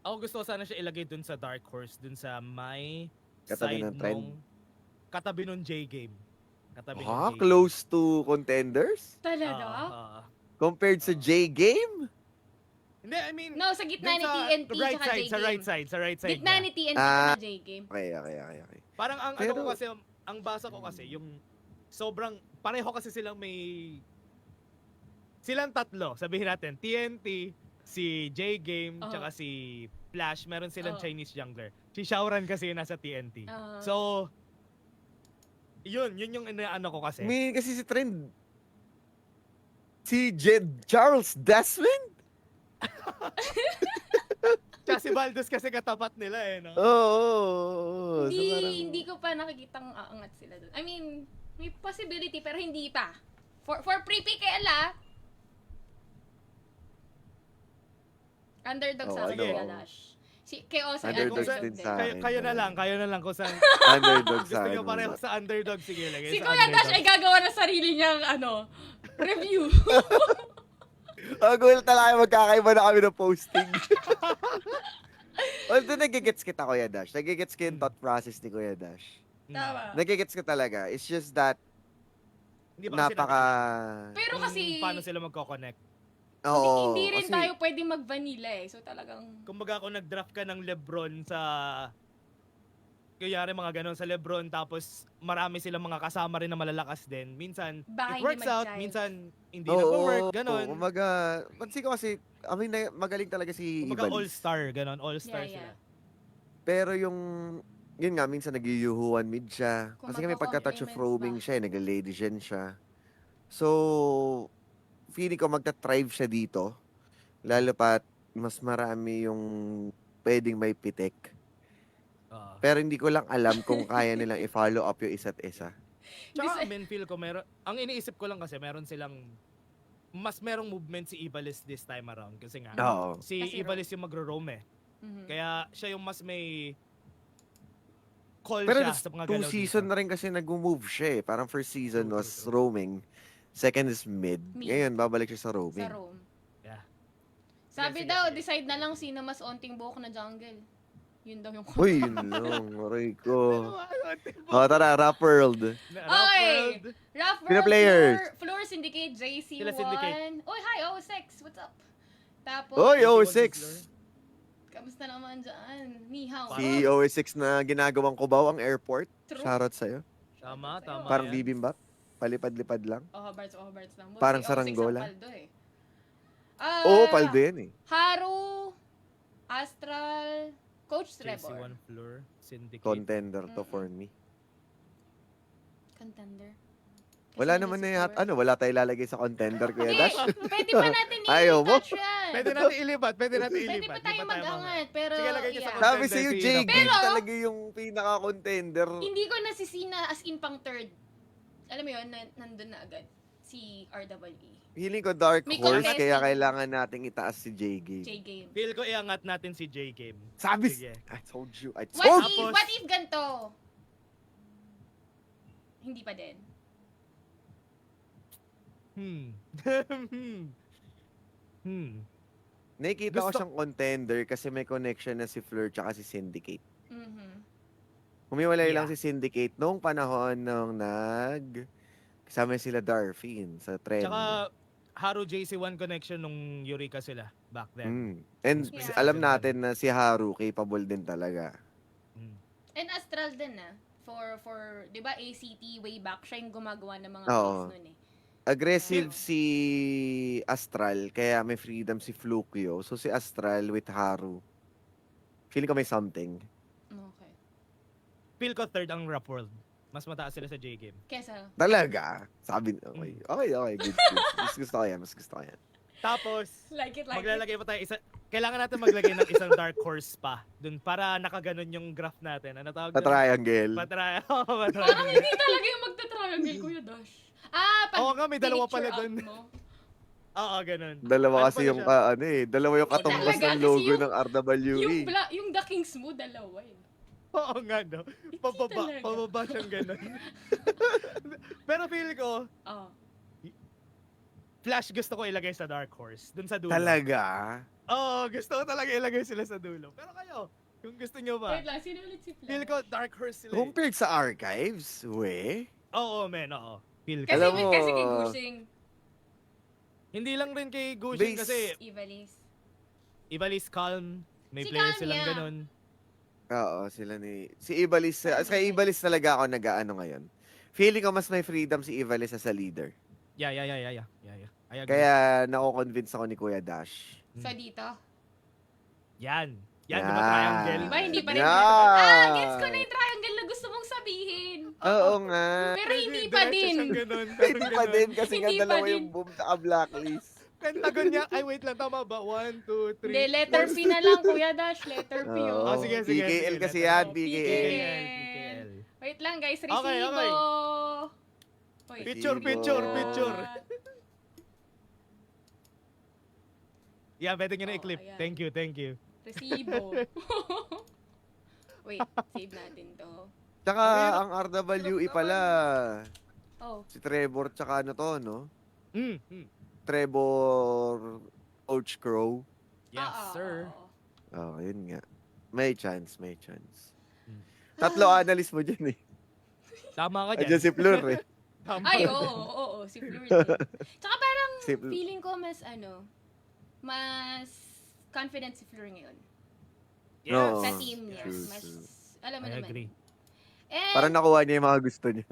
Ako gusto ko sana siya ilagay dun sa Dark Horse, dun sa may Katabi side ng trend? katabi nung J-Game. Katabi nung Ha? J-Game. Close to contenders? Talaga? Compared sa J-Game? Hindi, I mean, No, sa gitna dun ni sa TNT right tsaka side, J-Game. sa right side Gitna niya. ni TNT Ah. tsaka J-Game. Okay. Parang ang ano Pero- ko kasi, ang basa ko kasi, yung sobrang, pareho kasi silang silang tatlo, sabihin natin, TNT, si J-Game, Oo. tsaka si Flash, meron silang Oo. Chinese jungler. Si Shaoran kasi nasa TNT. Ah. So, yun yung inaano ko kasi. May kasi si Trend. Si Charles Desmond? Tsaka si Baldus kasi katapat nila no? Oo. So, parang- Hindi ko pa nakikitang aangat sila doon. I mean, may possibility pero hindi pa. For pre-PKL Underdog sa akin, sige. Kuya Dash. Si kay Osay Underdogs underdog din din. sa akin. Kayo na lang kung saan Underdogs sa gusto nyo akin. pareho sa underdog. Sige, lagay Si sa Kuya Dash underdog. ay gagawa ng sarili niyang review. Gulat na lang magkakaiba na kami ng posting. Although nagigets kita, Kuya Dash. Nagigets ko yung thought process ni Kuya Dash. Tama. Nagigets ko talaga. It's just that Hindi pa kasi napaka... Pero kung kasi paano sila magko-connect. Oo. hindi rin kasi- tayo pwede mag-vanilla So talagang Kumbaga kung nag-draft ka ng Lebron sa kayari mga ganun sa Lebron tapos marami silang mga kasama rin na malalakas din. Minsan Baka it works hindi out, mag-jive. minsan hindi Oo, nag-work, ganun. Kumbaga, pansin ko kasi, magaling talaga si Kumbaga Ibalis. all-star, ganun, all-star Yeah, sila. yeah. Pero yun nga, minsan nag-yuhuan mid siya. Kung Kasi may pagka-touch of magko-compliments roaming ba? siya, nag-lady gen siya. So, feeling ko magta-thrive siya dito. Lalo pat mas marami yung pwedeng may pitik. Pero hindi ko lang alam kung kaya nilang i-follow up yung isa't isa. Tsaka feel ko meron, ang iniisip ko lang kasi meron silang mas merong movement si Ibalis this time around kasi nga Oo. si Kasi Ibalis yung magro-roam Mhm. Kaya siya yung mas may call Pero siya sa mga 2 galaw season dito. na rin kasi nag-move siya eh. Parang first season True, was true. roaming. Second is mid. Mid. Ngayon, babalik siya sa Sa roaming. Rome. Yeah. Sabi Sige, daw, sige. decide na lang sino mas onting buhok na jungle. Yun daw yung Uy, yun lang. Aray ko. Ano, Tara, Rap World. Okay. Rough Sino World, players? Floor Syndicate, JC1. Sila Syndicate. Oy, hi, O6. What's up? Tapos, Oy, JC1 O6. kamusta naman dyan? Ni hao. Si O6 na ginagawang kubaw ang airport. True. Shoutout sa'yo. Tama, tama. Parang yan. bibimbap. Palipad-lipad lang. Bards lang. Parang Si O6 saranggola. ang paldo eh. Oo, paldo yan eh. Haru, Astral, Coach Trevor. JC1 Floor, Syndicate. Contender to for me. Contender. Kasi Wala nandun naman si na Floor. ano, wala tayo ilalagay sa contender, Kuya Hindi, Dash. pwede pa natin Ayaw mo? i-touch yan. Pwede natin ilipat, pwede natin Pwede ilipat. pa tayo mag-angat, pero Sige, lagay niyo sa yeah. Sabi sa'yo, Contender si Jay, Rap. Gil Pero- talaga yung pinaka-contender. Hindi ko nasisina as in pang third. Alam mo yun, nandun na agad. Si RWE. Feeling ko dark May horse, contestant. kaya kailangan nating itaas si J-Game. J-Game. Feel ko iangat natin si J-Game. Sabi, Sige. I told you, I What told if, Tapos- what if ganito? Hindi pa din. Nakikita ko Gusto- siyang contender kasi may connection na si Fleur tsaka si Syndicate. Mhm. Humiwalay lang Yeah. si Syndicate noong panahon nung kasama sila Darfin sa trend. Tsaka Haru JC1 connection nung Eureka sila back then. And Yeah. alam natin na si Haru capable din talaga. Mm. And Astral din for 'di ba ACT way back siya yung gumagawa ng mga Oo. plays noon eh. Aggressive si Astral, kaya may freedom si Flukio. So si Astral with Haru. Feeling ko may something. Okay. Feel ko third ang Rap World. Mas mataas sila sa J-Game. Kesa Talaga? Sabi, okay. Okay, good. Mas gusto ko yan, mas gusto ko yan. Tapos, like it. maglalagay pa tayo kailangan natin maglagay ng isang dark horse pa dun para nakaganon yung graph natin. Ano tawag doon? Pa-triangle. Oo, Parang pa-triangle. hindi talaga yung magta-triangle, Kuya Dash. Pag Oo nga, may dalawa pala pinicture dun. out mo. Oo, ganun. Dalawa Ano kasi pala yung, siya? dalawa yung katumbas Talaga, ng kasi logo yung- ng RWE. Yung The Kings mo, dalawa eh. Oo nga, no? talaga. Pababa siyang ganun. Pero feel ko, Oh. Flash gusto ko ilagay sa dark horse. Dun sa dulo. Talaga? Oo, gusto ko talaga ilagay sila sa dulo. Pero kayo, kung gusto nyo ba, Wait lang, sino ulit si Flash? feel ko dark horse sila. Compared sa archives, Oo, men, oo. Feel ko. Kasi, Alam mo, kasi kay Gushing, Hindi lang rin kay Gushing Base- kasi Ivalice. Ibalis Calm, may Si players Calm, silang yeah. ganun. Oo, sila ni... Si Ibalis, kay Ibalis talaga ako nag-ano ngayon. Feeling ko mas may freedom si Ibalis as a leader. Yeah. I agree. Kaya nako-convince ako ni Kuya Dash. So dito, Yan, di ba triangle? Diba, hindi pa rin Yan. gets ko na yung triangle na gusto mong sabihin. Oo nga. Pero hindi Diretso pa siyang din. ganun, Hindi parang pa ganun. din kasi nga Hindi pa dalawa din. yung boom sa blacklist. Pentagon niya, ay wait lang, tama ba? 1, 2, 3. Hindi, letter P na lang, Kuya Dash. Letter P, Oo. oh. Sige. PKL kasi letter yan, O. PKL. PKL. Wait lang, guys. Resibo. Okay. Wait. Picture. Yeah, pwede nyo na Oh, i-clip. ayan. Thank you. Resibo. Wait, save natin to. Tsaka ang RWE pala, Oh. si Trevor tsaka ano to, no? Mm. Trevor Coach Crow. Yes, Oo, sir. oo. Yun nga. May chance. Hmm. Tatlo analyst mo dyan eh. Tama ka Andiyan dyan. si Fleur eh. Tama. Ay, oo, si Fleur din. Tsaka parang Si Fleur. feeling ko mas confident si Fleur ngayon. Yes. Oo. Sa team niya. True, Mas, true. alam mo I naman. agree. And, Parang nakuha niya yung mga gusto niya.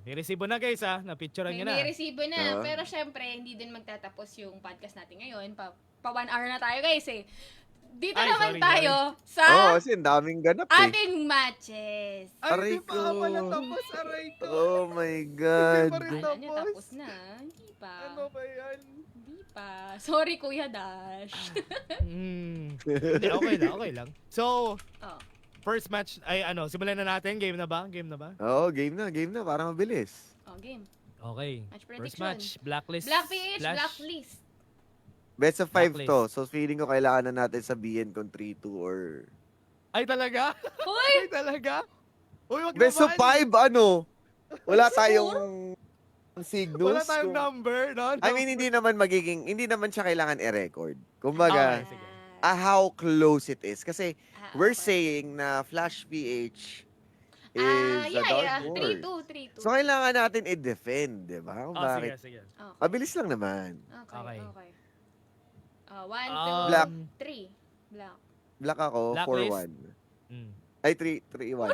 May resibo na guys ha. Napicturean nyo na. may resibo na. Oo. Pero syempre, hindi din magtatapos yung podcast natin ngayon. Pa 1 hour na tayo, guys eh. Dito Ay, naman sorry, tayo sa Oo, kasi ang daming ganap eh. ating matches. Aray Ay, di pa nga ko. pala tapos. Aray ko. Oh my Hindi God. pa rin Kala nyo tapos. tapos na. Hindi pa. Ano ba yan? Hindi pa. Sorry, Kuya Dash. Hindi, okay lang. So, Oh. first match ay simulan na natin. Game na ba? Oo, game na. Para mabilis. Oh, game. Okay. Match First prediction. match, Blacklist. Black PH, Flash. Blacklist. Best of 5 Blacklist. to. So feeling ko kailangan na natin sabihin kung 3-2 or... Ay, talaga? Hoy! Ay, talaga? Uy, wag Best of naman. 5, ano? Wala tayong signals. Wala tayong kung- number, no? I mean, hindi naman siya kailangan i-record. Kumbaga, Okay, sige. how close it is. Kasi we're okay. saying na Flash PH is a dark horse. 3-2. So, kailangan natin i-defend, di ba? Kung Sige, bakit? sige. Okay. Mabilis lang naman. Okay. Okay. 1, Black. 2, 3. Black. Black ako, Blacklist. 4-1. Mm. Ay, 3-1. 3-1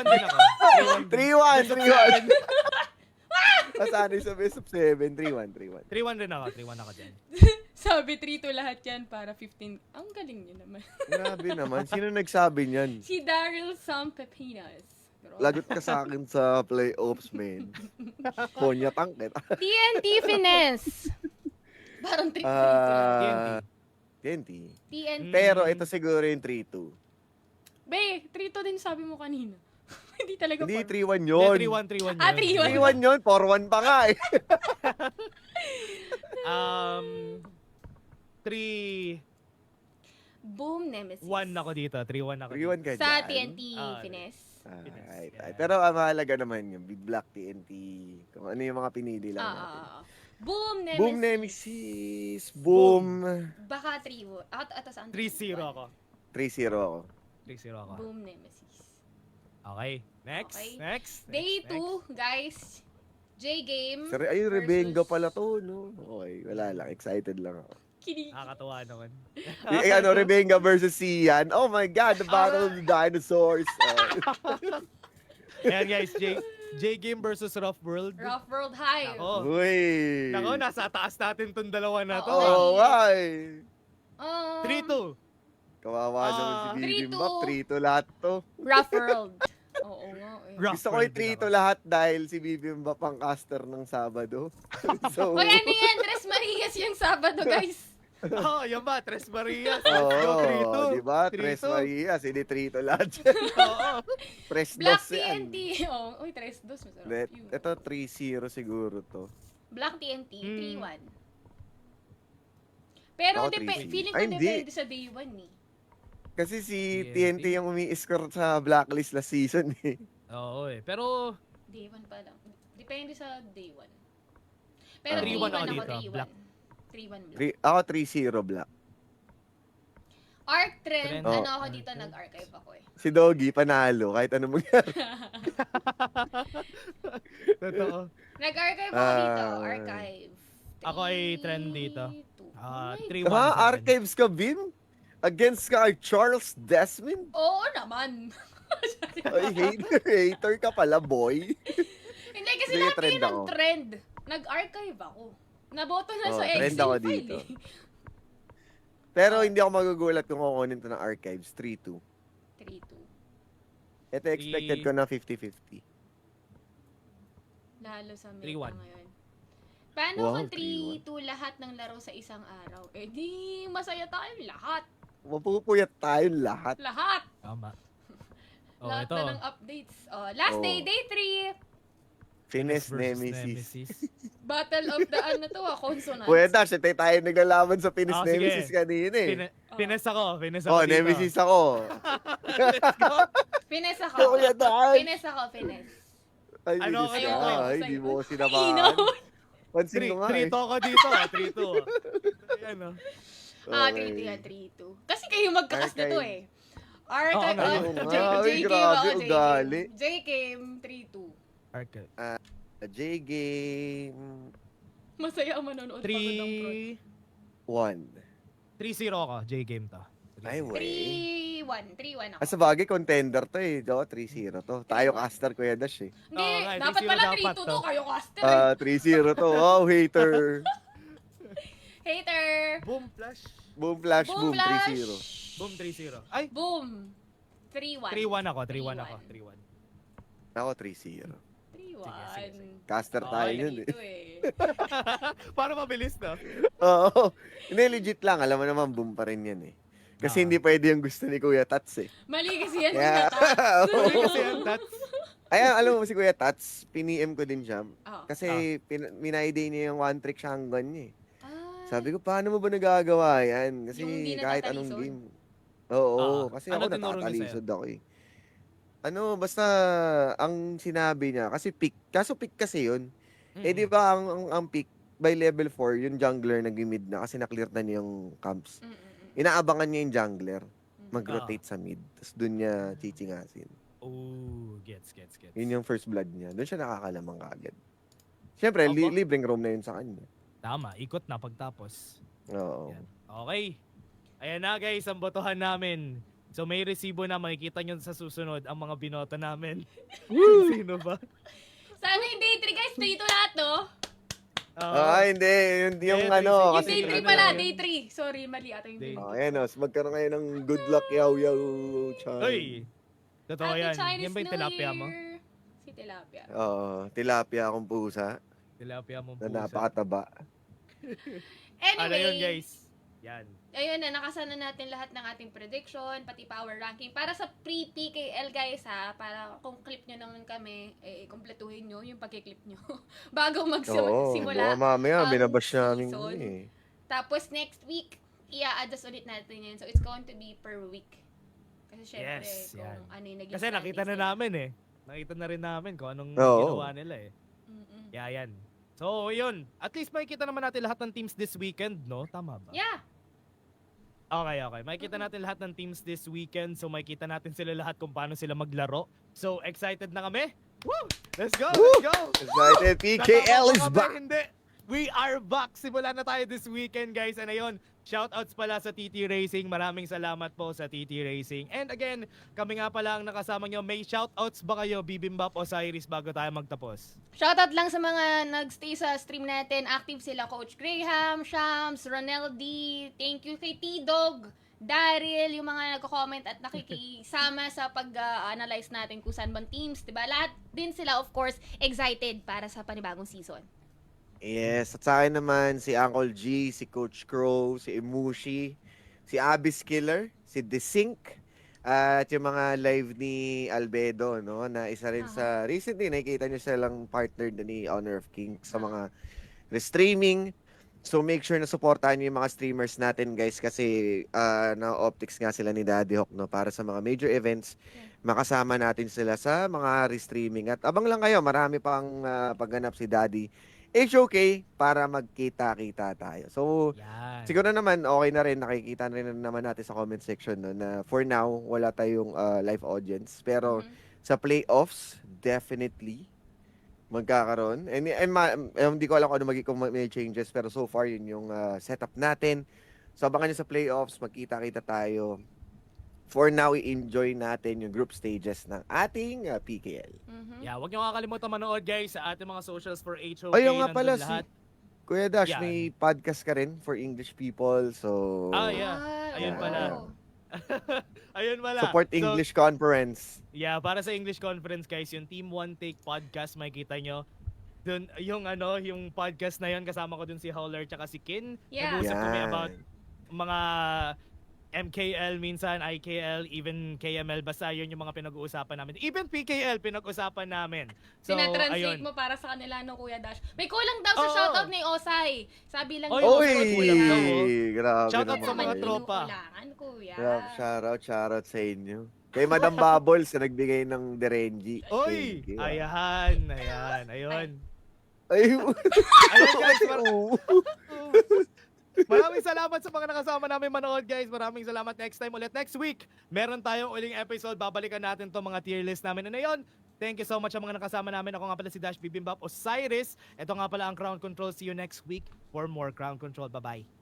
din ako. 3-1. Nasanay sa best of 7. 3-1. 3-1 din ako. 3-1 ako dyan. Sabi 3-2 lahat yan para 15. Ang galing niyo naman. Grabe naman. Sino nagsabi niyan? Si Daryl Sam Pepinas. Lagot ka sa akin sa playoffs, man. Konya tangket. TNT Finesse. Parang 3-2. TNT. TNT. Pero ito siguro yung 3-2. Be, 3-2 din sabi mo kanina. Hindi talaga Hindi, 4. 3-1 yun. 3-1 Ah, yun. 3-1. 3-1 yun. 4-1 pa nga eh. 3-1 Boom Nemesis. ako dito. 3-1 ako 3-1 ka Sa dyan. TNT Ah, Finesse. Alright. Yeah. Pero mahalaga naman yung Big Black TNT. Kung ano yung mga pinili lang natin. Boom Nemesis. Boom Nemesis. Boom. Baka 3-1. Ato saan? 3-0 ako. 3-0 ako. 3-0 ako. Boom Nemesis. Okay. Next. Okay. Next. Day next. 2, guys. J-Game. Ay, Rebenga versus- pala to, no? Okay, wala lang. Excited lang ako. Kinig. Nakakatuwa naman. Rebenga versus Sian. Oh my God, the Battle of the Dinosaurs. Ayan guys, J-Game versus Rough World. Rough World High. Nako. Uy. Nako, nasa taas natin tong dalawa na to. Oh, why? 3-2. Kawawa naman si 3-2. Bibimbap. 3-2 lahat to. Rough World. Oo nga eh. Rough Gusto ko World yung din 3-2 ako. lahat dahil si Bibimbap ang caster ng Sabado. So, Hoy, ano yan? Tres Marias yung Sabado, guys. Oh, yan ba? Tres Marias. Oo, Let's go, 3-2. di ba? Tres 3-2. Marias, hindi 3-2 lahat dyan. Oo. Press Black dos yan. TNT. Oh, uy, Tres Dos. Masarap yun. Ito 3-0 siguro to. Black TNT, Hmm. 3-1. Pero Ako, 3-3. feeling ko Ay, hindi. depende sa day 1 eh. Kasi si TNT. TNT yung umi-score sa blacklist last season eh. Oo eh. Pero, Day 1 pa lang. Depende sa day 1. Pero 3-1 3-1 ako ako, dito, 3-1. Black. 3-1 Black. Ako 3-0 black. Arc Trend, Trend. ano Oh. ako dito, nag-archive ako eh. Si Doggy, panalo. Kahit ano mangyari. totoo. Nag-archive ako dito, Ah. archive. Ako ay trend dito. 3-2. Ah, Ay, 3-1 Ha? sa akin. Archives ka, Bim? Against ka kay Charles Desmond? Oo naman. Ay, hater ka pala, boy. Hindi kasi Sige, lahat kayo trend ako. nag-trend. Nag-archive ako. Naboto na Oh, sa trend Excel ako file dito. eh. Pero hindi ako magugulat kung kukunin to ng archives. 3-2. 3-2. Ito expected ko na 50-50. Lalo sa meta 3-1. ngayon. Paano Wow, kung 3-2 lahat ng laro sa isang araw? Eh di masaya tayong lahat. Mapupuyat tayong lahat. Lahat! Tama. Oh, lahat ito. na ng updates. Oh, last day, Oh. day 3. Finesse versus Nemesis. Battle of the ano to consonants. Pwede, siya tayo naglalaban sa Finesse sige. Nemesis kanina eh. Pines ako dito. Oh, Nemesis ako. Finesse ako. Kuya Dan. Finesse ako, finesse. Ay, Ano bilis kayo? ka. Ayoko Ay, sa'yo. di mo ko Ay, sinabahan. no. Pansin mo nga eh. 3-2 ako dito. 3-2. Ayan o. Ah, Okay. 3-2 yan, 3-2. Kasi kayo magkakas na to eh. Archive, Oo nga. Oo nga. Ay, J-Game grabe, ako, ugali. J-Game, 3-2. Arcade. J-Game Masaya ang manonood pagod ng prod. 1. 3-0 ako. J-game to. Ay, wey. 3-1 ako. Sa bagay, contender to eh. Daw, 3-0 to. Tayo caster, Kuya Dash eh. Hindi, Oo nga, dapat 3-0 pala dapat 3-2 to, to. kayo caster eh. 3-0 to. Wow, hater. Hater! Boom, Boom flash, boom. flash! 3-0. Boom, 3-0. Ay, Boom! 3-1. 3-1 ako. 3-1 ako. 3-1. Ako, 3-0. 3-1. Caster Okay, tayo yun eh. Dito eh. Para mabilis na. Oo. Hindi, legit lang. Alam mo naman, boom pa rin yan eh. Kasi hindi pwede yung gusto ni Kuya Tats eh. Mali kasi yan Yeah. yeah. Hindi kasi yan, that's... Ayan, alam mo si Kuya Tats, piniem ko din siya. Oh. Kasi minaiday niya yung one trick shotgun niya eh. Sabi ko, paano mo ba nagagawa yan? Kasi Yung hindi kahit anong natatalisod. game. Oo, kasi Ano ako tinuro niya natatalisod ako eh. Ano, basta ang sinabi niya, kasi pick, kaso pick kasi yun. Eh di ba ang pick by level 4, yung jungler nag-mid na kasi na-clear na niya yung camps. inaabangan niya yung jungler mag-rotate sa mid. Tapos doon niya chichingasin. Oh, gets. Yun yung first blood niya. Doon siya nakakalamang kagad. Siyempre, Aba. libreng roam na yun sa kanya. Tama, ikot na pagtapos. Oo. Yan. Okay. Ayan na guys, ang botohan namin. So may resibo na, makikita nyo sa susunod ang mga binoto namin. Sino ba? Sana yung day 3 guys, dito lahat, no? Hindi. Yung Eh, ano. Yung Kasi day 3 ano pala, yun? day 3. Sorry, mali ata yung day Day- 3. Ayan o. Magkaroon kayo ng good luck yaw chan. Uy, totoo Happy yan. Chinese Yan ba yung New tilapia mo? Year. Si tilapia. Oo. Tilapia akong pusa Tilapia mo na pusa. napakataba. Anyway, Ano yun guys? Yan. ayun na, nakasana natin lahat ng ating prediction, pati power ranking. Para sa pre-PKL guys ha, para kung clip nyo naman kami, kumpletuhin nyo yung pagkiklip nyo bago Oo. magsimula. Baka mamaya, ang binabash namin season. yun eh. Tapos next week, i-adjust ulit natin yun. So it's going to be per week. Kasi syempre, Yes, kung yan. ano yung naging Kasi nakita na strategy. namin eh. Nakita na rin namin kung anong Oo. ginawa nila eh. Mm-mm. Yan. So, yun. At least makikita naman natin lahat ng teams this weekend, no? Tama ba? Yeah. Okay. Makikita natin lahat ng teams this weekend. So, makikita natin sila lahat kung paano sila maglaro. So, excited na kami? Woo! Let's go! Let's go! Excited. PKL is Natama ba back! kami? Hindi. We are back. Simula na tayo this weekend, guys. And ayun, shoutouts pala sa TT Racing. Maraming salamat po sa TT Racing. And again, kami nga pala ang nakasama nyo. May shoutouts ba kayo, Bibimbap o Cyrus, bago tayo magtapos? Shoutout lang sa mga nagstay sa stream natin. Active sila Coach Graham, Shams, Ronel D. Thank you kay T-Dog, Daryl, yung mga nagko-comment at nakikisama sa pag-analyze natin kung saan bang teams, diba? Lahat din sila, of course, excited para sa panibagong season. Yes, at sa akin naman, si Uncle G, si Coach Crow, si Imushi, si Abyss Killer, si Desync, at yung mga live ni Albedo, no? Na isa rin sa, recently, nakikita nyo silang partner na ni Honor of Kings sa mga streaming. So make sure na supportahan nyo yung mga streamers natin, guys, kasi na-optics nga sila ni Daddy Hawk, no? Para sa mga major events, makasama natin sila sa mga restreaming. At abang lang kayo, marami pang pagganap si Daddy HOK para magkita-kita tayo. So, Yan. siguro naman okay na rin, nakikita na rin naman natin sa comment section no, na for now, wala tayong live audience. Pero sa playoffs, definitely magkakaroon. And hindi ko alam kung ano kung may changes, pero so far yun yung setup natin. So abangan nyo sa playoffs, magkita-kita tayo. For now, i-enjoy natin yung group stages ng ating PKL. Yeah, huwag niyo kakalimutan manood, guys, sa ating mga socials for HOK. Ayun nga Nandun pala, lahat. Kuya Dash, Yan. may podcast ka rin for English people. So, Yeah. Ayun oo. pala. Ayun pala. support So, English conference. yeah, para sa English conference, guys, yung Team One Take podcast, makikita nyo. Dun, yung podcast na yun, kasama ko dun si Howler tsaka si Kin. Yeah. Nag-uusap kami Yan. about mga MKL minsan, IKL, even KML, basta yun yung mga pinag-uusapan namin. Even PKL, pinag-usapan namin. So, Tinatranslate ayun. mo para sa kanila, no, Kuya Dash. May kulang daw sa Oo. shoutout ni Osay. Sabi lang Oy, ni Oy, Osay, kulang kuya. daw, oh. Grabe Shoutout naman sa mga kayo. tropa. Kinukulangan, Kuya. Shoutout sa inyo. Kay Madam Bubbles na nagbigay ng Derenji. Oy! Thank you. Ayun. Ay, Ayun, guys, oo. maraming salamat sa mga nakasama namin manood, guys. Maraming salamat. Next time ulit. Next week, meron tayong uling episode. Babalikan natin to mga tier list namin. Ano yun? Thank you so much sa mga nakasama namin. Ako nga pala si Dash Bibimbap Osiris. Ito nga pala ang Crown Control. See you next week for more Crown Control. Bye-bye.